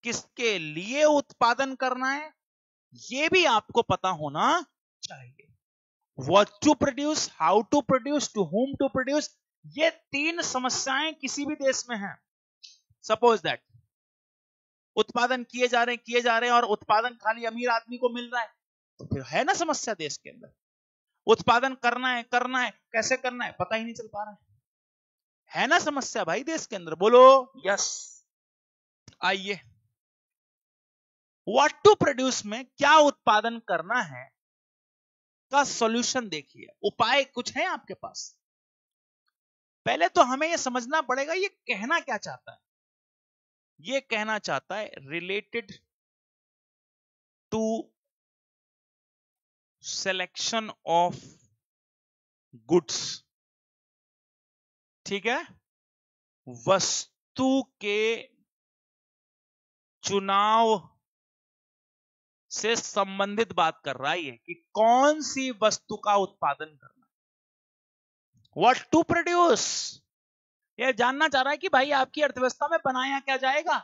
Speaker 1: किसके लिए उत्पादन करना है ये भी आपको पता होना चाहिए। What to produce, how to produce, to whom to produce, ये 3 समस्याएं किसी भी देश में हैं। सपोज दैट उत्पादन किए जा रहे हैं और उत्पादन खाली अमीर आदमी को मिल रहा है, तो फिर है ना समस्या देश के अंदर। उत्पादन करना है कैसे करना है पता ही नहीं चल पा रहा है ना समस्या भाई देश के अंदर। बोलो यस। आइए, व्हाट टू प्रोड्यूस में क्या उत्पादन करना है का सॉल्यूशन देखिए, उपाय कुछ है आपके पास। पहले तो हमें यह समझना पड़ेगा ये कहना क्या चाहता है। ये कहना चाहता है related to selection of goods, ठीक है, वस्तु के चुनाव से संबंधित बात कर रहा है कि कौन सी वस्तु का उत्पादन करना। व्हाट टू प्रोड्यूस, यह जानना चाह रहा है कि भाई आपकी अर्थव्यवस्था में बनाया क्या जाएगा।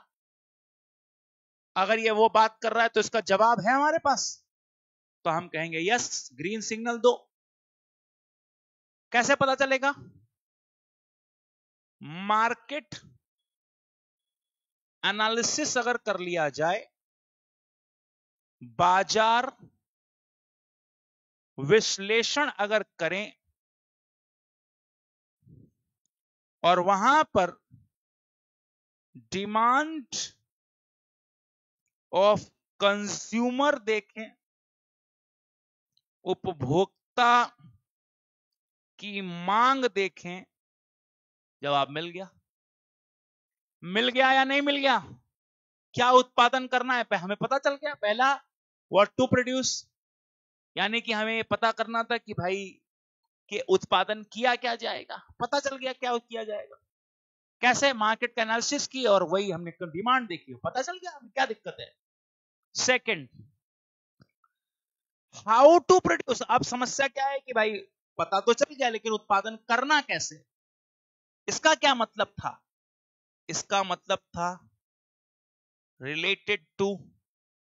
Speaker 1: अगर ये वो बात कर रहा है तो इसका जवाब है हमारे पास, तो हम कहेंगे यस, ग्रीन सिग्नल दो। कैसे पता चलेगा? मार्केट एनालिसिस अगर कर लिया जाए, बाजार विश्लेषण अगर करें और वहां पर डिमांड ऑफ कंज्यूमर देखें, उपभोक्ता की मांग देखें, जवाब मिल गया। मिल गया या नहीं मिल गया? क्या उत्पादन करना है हमें पता चल गया। पहला व्हाट टू प्रोड्यूस, यानी कि हमें पता करना था कि भाई के उत्पादन किया क्या जाएगा, पता चल गया क्या किया जाएगा। कैसे? मार्केट का एनालिसिस की और वही हमने डिमांड देखी, पता चल गया हमें क्या दिक्कत है। Second, how to produce. अब समस्या क्या है कि भाई पता तो चल गया लेकिन उत्पादन करना कैसे। इसका क्या मतलब था? इसका मतलब था रिलेटेड टू,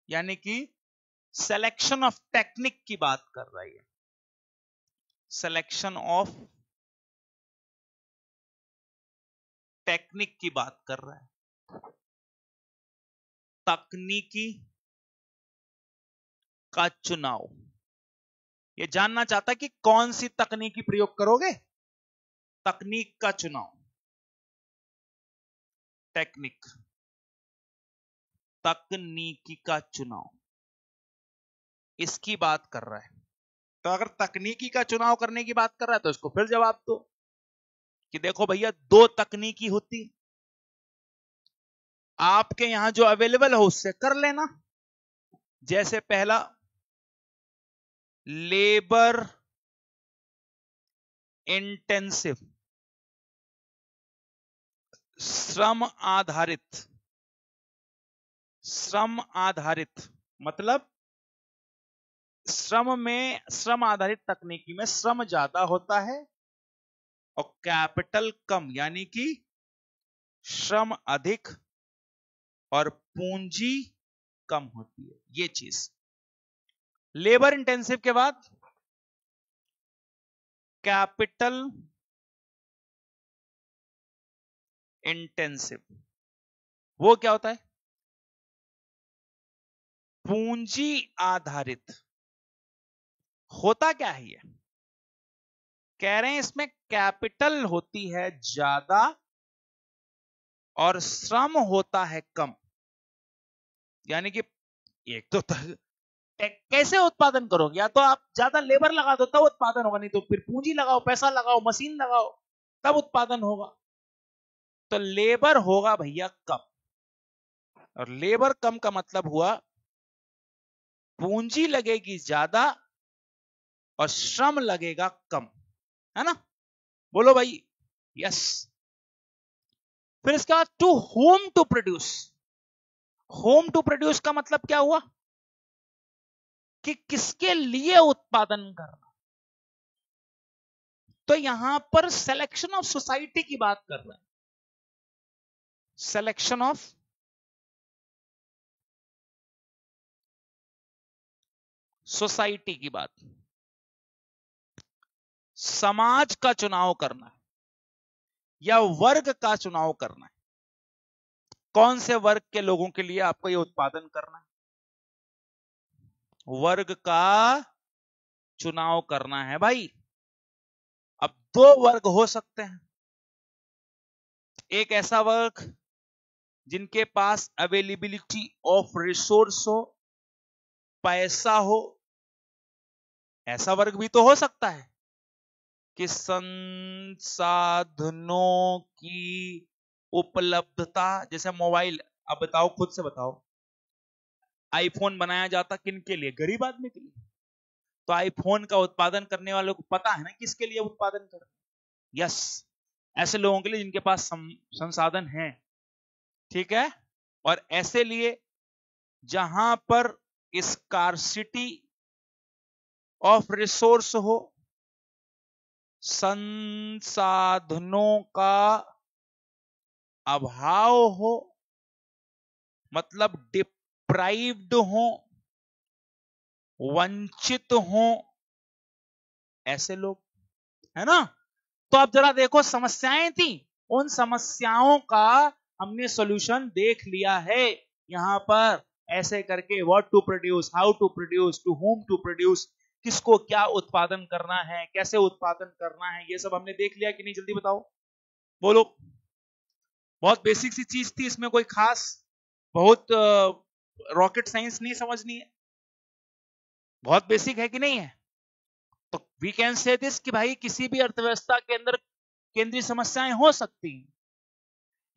Speaker 1: यानी कि सिलेक्शन ऑफ टेक्निक की बात कर रही है। सिलेक्शन ऑफ टेक्निक की बात कर रहा है। तकनीकी का चुनाव, ये जानना चाहता है कि कौन सी तकनीकी प्रयोग करोगे। तकनीक का चुनाव, टेक्निक, तकनीकी का चुनाव, इसकी बात कर रहा है। तो अगर तकनीकी का चुनाव करने की बात कर रहा है तो इसको फिर जवाब दो कि देखो भैया, 2 तकनीकी होती, आपके यहां जो अवेलेबल हो उससे कर लेना। जैसे पहला, लेबर इंटेंसिव, श्रम आधारित। श्रम आधारित मतलब श्रम आधारित तकनीकी में श्रम ज्यादा होता है और कैपिटल कम, यानी कि श्रम अधिक और पूंजी कम होती है। ये चीज लेबर इंटेंसिव के बाद कैपिटल इंटेंसिव, वो क्या होता है? पूंजी आधारित। होता क्या है ये? कह रहे हैं इसमें कैपिटल होती है ज्यादा और श्रम होता है कम, यानी कि एक तो कैसे उत्पादन करोगे? या तो आप ज्यादा लेबर लगा दो तब उत्पादन होगा, नहीं तो फिर पूंजी लगाओ, पैसा लगाओ, मशीन लगाओ, तब उत्पादन होगा। तो लेबर होगा भैया कम, और लेबर कम का मतलब हुआ पूंजी लगेगी ज्यादा और श्रम लगेगा कम, है ना। बोलो भाई यस। फिर इसके बाद to whom to produce. Whom to produce का मतलब क्या हुआ कि किसके लिए उत्पादन करना। तो यहां पर सिलेक्शन ऑफ सोसाइटी की बात कर रहे हैं। सिलेक्शन ऑफ सोसाइटी की बात, समाज का चुनाव करना है या वर्ग का चुनाव करना है? कौन से वर्ग के लोगों के लिए आपको ये उत्पादन करना है? वर्ग का चुनाव करना है भाई। अब दो वर्ग हो सकते हैं। एक ऐसा वर्ग जिनके पास अवेलेबिलिटी ऑफ रिसोर्स हो, पैसा हो, ऐसा वर्ग भी तो हो सकता है कि संसाधनों की उपलब्धता, जैसे मोबाइल, अब बताओ, खुद से बताओ, आईफोन बनाया जाता किन के लिए? गरीब आदमी के लिए। तो आईफोन का उत्पादन करने वालों को पता है ना किसके लिए उत्पादन कर, यस, ऐसे लोगों के लिए जिनके पास संसाधन हैं, ठीक है। और ऐसे लिए जहां पर स्कार्सिटी ऑफ रिसोर्स हो, संसाधनों का अभाव हो, मतलब डिप्राइव्ड हो, वंचित हो, ऐसे लोग, है ना। तो अब जरा देखो, समस्याएं थी, उन समस्याओं का हमने सॉल्यूशन देख लिया है यहां पर, ऐसे करके what to produce, how to produce, to whom to produce, किसको क्या उत्पादन करना है, कैसे उत्पादन करना है, ये सब हमने देख लिया कि नहीं? जल्दी बताओ, बोलो। बहुत बेसिक सी चीज थी, इसमें कोई खास बहुत रॉकेट साइंस नहीं समझनी है, बहुत बेसिक है कि नहीं है? तो वी कैन से दिस कि भाई किसी भी अर्थव्यवस्था के अंदर केंद्रीय समस्याएं हो सकती हैं,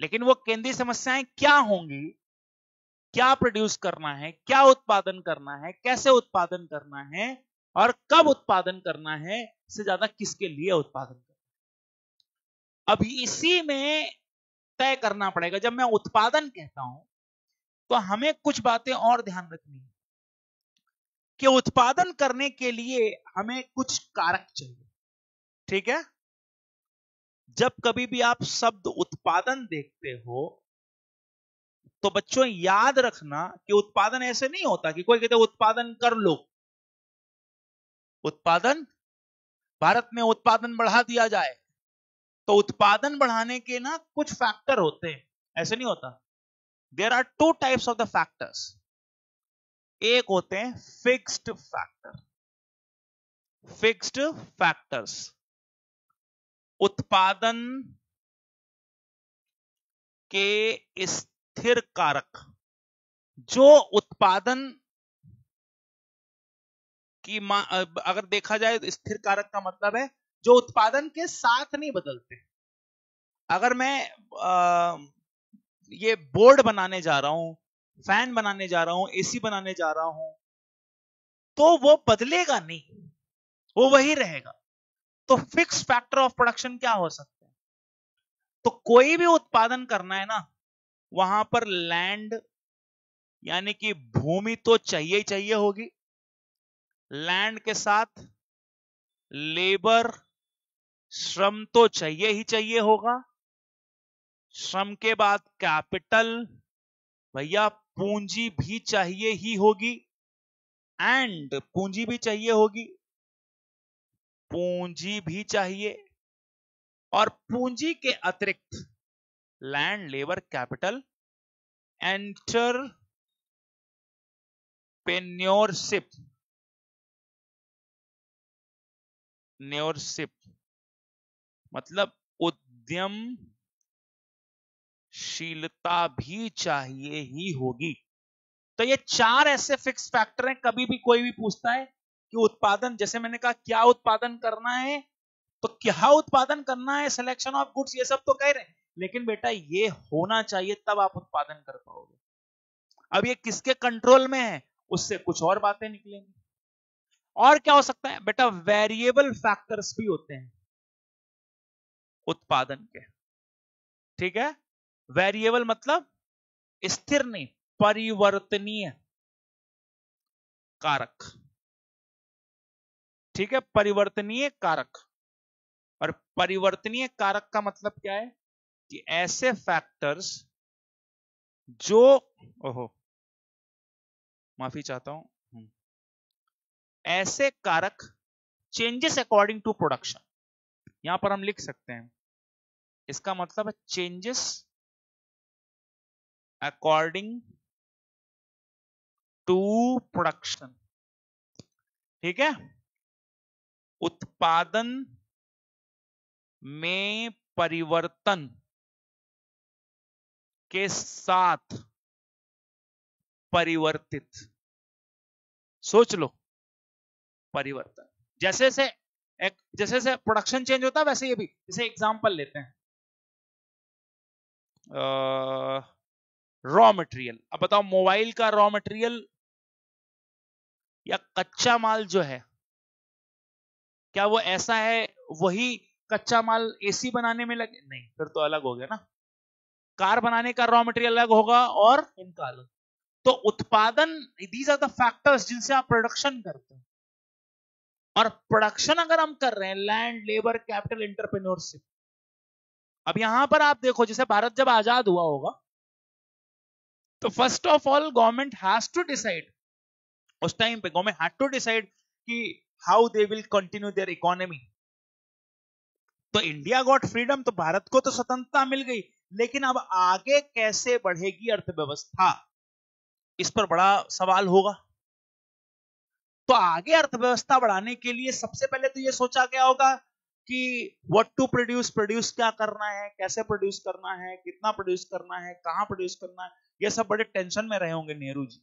Speaker 1: लेकिन वो केंद्रीय समस्याएं क्या होंगी, क्या प्रोड्यूस करना है, क्या उत्पादन करना है, कैसे उत्पादन करना है, और कब उत्पादन करना है, इससे ज्यादा किसके लिए उत्पादन करना है, अब इसी में तय करना पड़ेगा। जब मैं उत्पादन कहता हूं तो हमें कुछ बातें और ध्यान रखनी है कि उत्पादन करने के लिए हमें कुछ कारक चाहिए, ठीक है। जब कभी भी आप शब्द उत्पादन देखते हो तो बच्चों याद रखना कि उत्पादन ऐसे नहीं होता कि कोई कहते उत्पादन कर लो, उत्पादन, भारत में उत्पादन बढ़ा दिया जाए, तो उत्पादन बढ़ाने के ना कुछ फैक्टर होते हैं, ऐसे नहीं होता। There are two types of the factors. एक होते हैं फिक्स्ड फैक्टर, फिक्स्ड फैक्टर्स, उत्पादन के स्थिर कारक, जो उत्पादन की अगर देखा जाए तो स्थिर कारक का मतलब है जो उत्पादन के साथ नहीं बदलते। अगर मैं ये बोर्ड बनाने जा रहा हूं, फैन बनाने जा रहा हूं, एसी बनाने जा रहा हूं, तो वो बदलेगा नहीं, वो वही रहेगा। तो फिक्स फैक्टर ऑफ प्रोडक्शन क्या हो सकते हैं? तो कोई भी उत्पादन करना है ना, वहां पर लैंड यानी कि भूमि तो चाहिए ही चाहिए होगी, लैंड के साथ लेबर, श्रम तो चाहिए ही चाहिए होगा, श्रम के बाद कैपिटल, भैया पूंजी भी चाहिए ही होगी, एंड पूंजी भी चाहिए होगी, पूंजी भी चाहिए, और पूंजी के अतिरिक्त लैंड, लेबर, कैपिटल, एंटरप्रेन्योरशिप, न्योरशिप मतलब उद्यमशीलता भी चाहिए ही होगी। तो ये चार ऐसे फिक्स फैक्टर हैं। कभी भी कोई भी पूछता है कि उत्पादन, जैसे मैंने कहा क्या उत्पादन करना है, तो क्या उत्पादन करना है, सिलेक्शन ऑफ गुड्स, ये सब तो कह रहे हैं, लेकिन बेटा ये होना चाहिए तब आप उत्पादन कर पाओगे। अब ये किसके कंट्रोल में है, उससे कुछ और बातें निकलेंगी। और क्या हो सकता है बेटा? वेरिएबल फैक्टर्स भी होते हैं उत्पादन के, ठीक है। वेरिएबल मतलब स्थिर नहीं, परिवर्तनीय कारक, ठीक है, परिवर्तनीय कारक। और परिवर्तनीय कारक का मतलब क्या है कि ऐसे फैक्टर्स जो, ओहो माफी चाहता हूं, ऐसे कारक चेंजेस अकॉर्डिंग टू प्रोडक्शन, यहां पर हम लिख सकते हैं, इसका मतलब है चेंजेस अकॉर्डिंग टू प्रोडक्शन। ठीक है, उत्पादन में परिवर्तन के साथ परिवर्तित, सोच लो, परिवर्तन, जैसे जैसे प्रोडक्शन चेंज होता है वैसे ये भी, जैसे एग्जांपल लेते हैं रॉ मटेरियल। अब बताओ, मोबाइल का रॉ मटेरियल या कच्चा माल जो है, क्या वो ऐसा है वही कच्चा माल एसी बनाने में लगे? नहीं, फिर तो अलग हो गया ना। कार बनाने का रॉ मटेरियल अलग होगा और इनका अलग। तो उत्पादन, दीज आर द फैक्टर्स जिनसे आप प्रोडक्शन करते हैं। और प्रोडक्शन अगर हम कर रहे हैं, लैंड, लेबर, कैपिटल, एंटरप्रेन्योरशिप। अब यहां पर आप देखो, जैसे भारत जब आजाद हुआ होगा, तो first of all government has to decide, उस टाइम पे गवर्नमेंट हैड टू डिसाइड कि how they will continue their economy. तो इंडिया गॉट फ्रीडम, तो भारत को तो स्वतंत्रता मिल गई, लेकिन अब आगे कैसे बढ़ेगी अर्थव्यवस्था, इस पर बड़ा सवाल होगा। तो आगे अर्थव्यवस्था बढ़ाने के लिए सबसे पहले तो ये सोचा गया होगा कि व्हाट टू प्रोड्यूस, प्रोड्यूस क्या करना है, कैसे प्रोड्यूस करना है, कितना प्रोड्यूस करना है, कहां प्रोड्यूस करना है। ये सब बड़े टेंशन में रहे होंगे नेहरू जी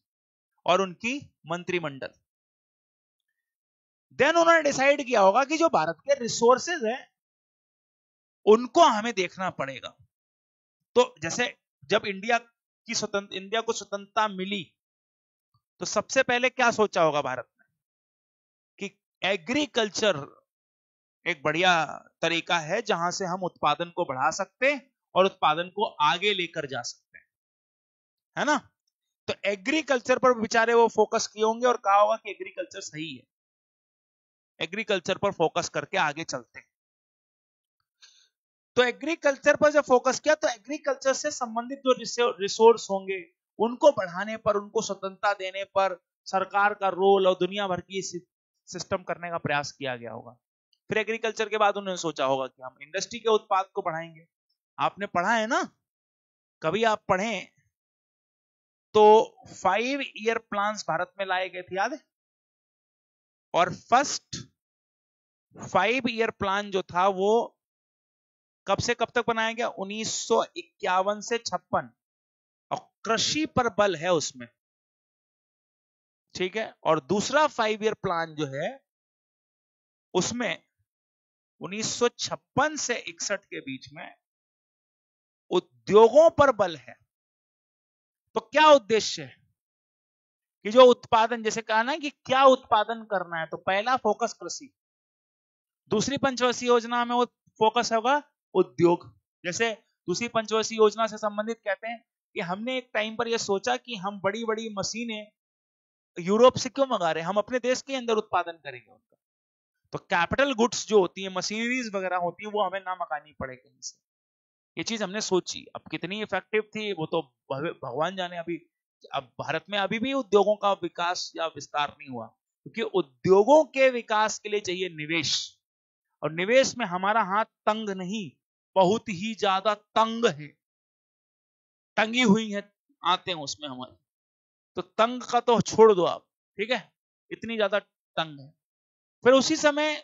Speaker 1: और उनकी मंत्रिमंडल। देन उन्होंने डिसाइड किया होगा कि जो भारत के रिसोर्सेज हैं उनको हमें देखना पड़ेगा। तो जैसे जब इंडिया को स्वतंत्रता मिली, तो सबसे पहले क्या सोचा होगा भारत ने कि एग्रीकल्चर एक बढ़िया तरीका है जहां से हम उत्पादन को बढ़ा सकते हैं और उत्पादन को आगे लेकर जा सकते हैं, है ना। तो एग्रीकल्चर पर बेचारे वो फोकस किए होंगे और कहा होगा कि एग्रीकल्चर सही है, एग्रीकल्चर पर फोकस करके आगे चलते हैं। तो एग्रीकल्चर पर जब फोकस किया, तो एग्रीकल्चर से संबंधित जो रिसोर्स होंगे उनको बढ़ाने पर, उनको स्वतंत्रता देने पर सरकार का रोल और दुनिया भर की सिस्टम करने का प्रयास किया गया होगा। फिर एग्रीकल्चर के बाद उन्होंने सोचा होगा कि हम इंडस्ट्री के उत्पाद को बढ़ाएंगे। आपने पढ़ा है ना, कभी आप पढ़ें तो 5 ईयर प्लान्स भारत में लाए गए थे, याद है। और फर्स्ट 5 ईयर प्लान जो था वो कब से कब तक बनाया गया? 1951 से 56, और कृषि पर बल है उसमें, ठीक है। और दूसरा 5 ईयर प्लान जो है उसमें 1956 से 61 के बीच में उद्योगों पर बल है। तो क्या उद्देश्य है कि जो उत्पादन, जैसे कहा ना कि क्या उत्पादन करना है, तो पहला फोकस कृषि, दूसरी पंचवर्षीय योजना में वो फोकस होगा उद्योग। जैसे दूसरी पंचवर्षीय योजना से संबंधित कहते हैं कि हमने एक टाइम पर यह सोचा कि हम बड़ी बड़ी मशीनें यूरोप से क्यों मंगा रहे हैं, हम अपने देश के अंदर उत्पादन करेंगे उनका। तो कैपिटल गुड्स जो होती है, मशीनरीज वगैरह होती है, वो हमें ना मंगानी पड़े कहीं से। ये चीज हमने सोची। अब कितनी इफेक्टिव थी वो तो भगवान जाने। अभी अब भारत में अभी भी उद्योगों का विकास या विस्तार नहीं हुआ, क्योंकि उद्योगों के विकास के लिए चाहिए निवेश, और निवेश में हमारा हाथ तंग नहीं, बहुत ही ज्यादा तंग है, टंगी हुई है आते हैं उसमें हमारे। तो तंग का तो छोड़ दो आप, ठीक है, इतनी ज्यादा तंग है। फिर उसी समय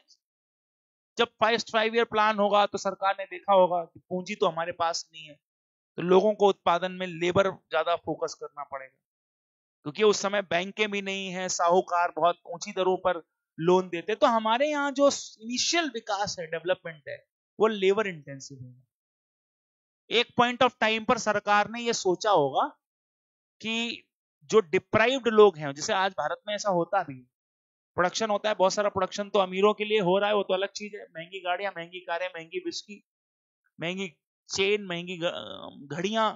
Speaker 1: जब फर्स्ट 5 ईयर प्लान होगा तो सरकार ने देखा होगा कि पूंजी तो हमारे पास नहीं है, तो लोगों को उत्पादन में लेबर ज्यादा फोकस करना पड़ेगा, क्योंकि उस समय बैंकें भी नहीं है, साहूकार बहुत ऊंची दरों पर लोन देते। तो हमारे यहाँ जो इनिशियल विकास है, डेवलपमेंट है, वो लेबर इंटेंसिव है। एक पॉइंट ऑफ टाइम पर सरकार ने यह सोचा होगा कि जो डिप्राइव्ड लोग हैं, जैसे आज भारत में ऐसा होता भी, प्रोडक्शन होता है बहुत सारा, प्रोडक्शन तो अमीरों के लिए हो रहा है, वो तो अलग चीज है, महंगी गाड़ियां, महंगी कारें, महंगी विस्की, महंगी चेन, महंगी घड़ियां,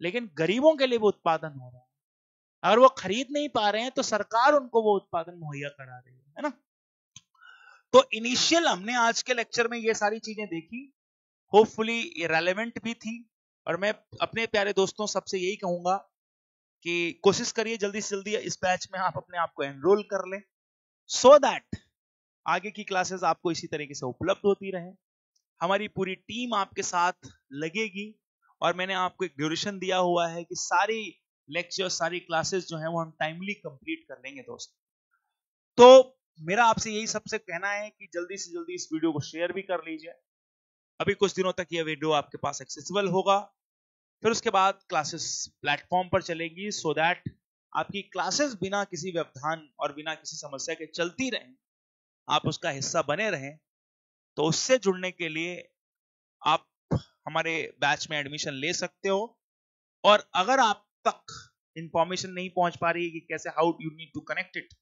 Speaker 1: लेकिन गरीबों के लिए वो उत्पादन हो रहा है। अगर वो खरीद नहीं पा रहे हैं तो सरकार उनको वो उत्पादन मुहैया करा रही है ना। तो इनिशियल हमने आज के लेक्चर में ये सारी चीजें देखी, होपफुली रेलेवेंट भी थी। और मैं अपने प्यारे दोस्तों सबसे यही कहूंगा कि कोशिश करिए जल्दी से जल्दी इस बैच में आप अपने आप को एनरोल कर लें, सो दैट आगे की क्लासेस आपको इसी तरीके से उपलब्ध होती रहे। हमारी पूरी टीम आपके साथ लगेगी और मैंने आपको एक ड्यूरेशन दिया हुआ है कि सारी लेक्चर, सारी क्लासेस जो है वो हम टाइमली कंप्लीट कर लेंगे दोस्त। तो मेरा आपसे यही सबसे कहना है कि जल्दी से जल्दी इस वीडियो को शेयर भी कर लीजिए। अभी कुछ दिनों तक यह वीडियो आपके पास एक्सेसिबल होगा, फिर उसके बाद क्लासेस प्लेटफॉर्म पर चलेगी, सो दैट आपकी क्लासेस बिना किसी व्यवधान और बिना किसी समस्या के चलती रहें, आप उसका हिस्सा बने रहें। तो उससे जुड़ने के लिए आप हमारे बैच में एडमिशन ले सकते हो। और अगर आप तक इंफॉर्मेशन नहीं पहुंच पा रही है कि कैसे, how you need to connect it,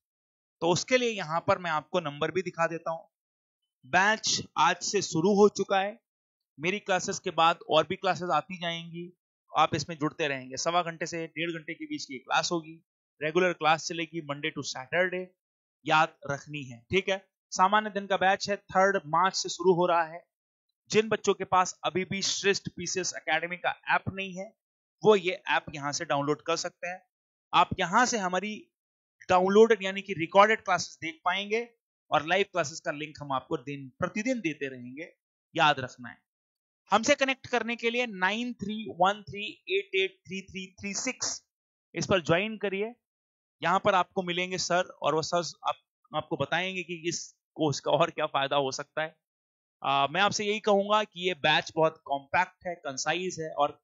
Speaker 1: तो उसके लिए यहां पर मैं आपको नंबर भी दिखा देता हूं। बैच आज से शुरू हो चुका है, मेरी क्लासेस के बाद और भी क्लासेस आती जाएंगी, आप इसमें जुड़ते रहेंगे। 1.25 घंटे से 1.5 घंटे के बीच की क्लास होगी, रेगुलर क्लास चलेगी मंडे टू सैटरडे, याद रखनी है, ठीक है। सामान्य दिन का बैच है, 3 मार्च से शुरू हो रहा है। जिन बच्चों के पास अभी भी श्रेष्ठ पीसीएस एकेडमी का ऐप नहीं है, वो ये ऐप यहां से डाउनलोड कर सकते हैं। आप यहां से हमारी डाउनलोडेड यानी कि रिकॉर्डेड क्लासेस देख पाएंगे और लाइव क्लासेस का लिंक हम आपको प्रतिदिन देते रहेंगे, याद रखना है। हमसे कनेक्ट करने के लिए 9313883336 इस पर ज्वाइन करिए। यहां पर आपको मिलेंगे सर, और वो सर आपको बताएंगे कि इस कोर्स का और क्या फायदा हो सकता है। मैं आपसे यही कहूंगा कि ये बैच बहुत कॉम्पैक्ट है, कंसाइज है और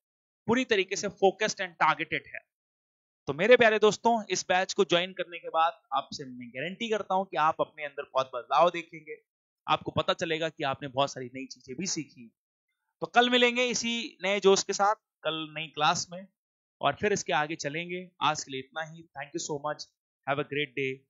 Speaker 1: पूरी तरीके से फोकस्ड एंड टारगेटेड है। तो मेरे प्यारे दोस्तों, इस बैच को ज्वाइन करने के बाद आपसे मैं गारंटी करता हूं कि आप अपने अंदर बहुत बदलाव देखेंगे। आपको पता चलेगा कि आपने बहुत सारी नई चीजें भी सीखी। तो कल मिलेंगे इसी नए जोश के साथ, कल नई क्लास में, और फिर इसके आगे चलेंगे। आज के लिए इतना ही। Thank you so much. Have a great day.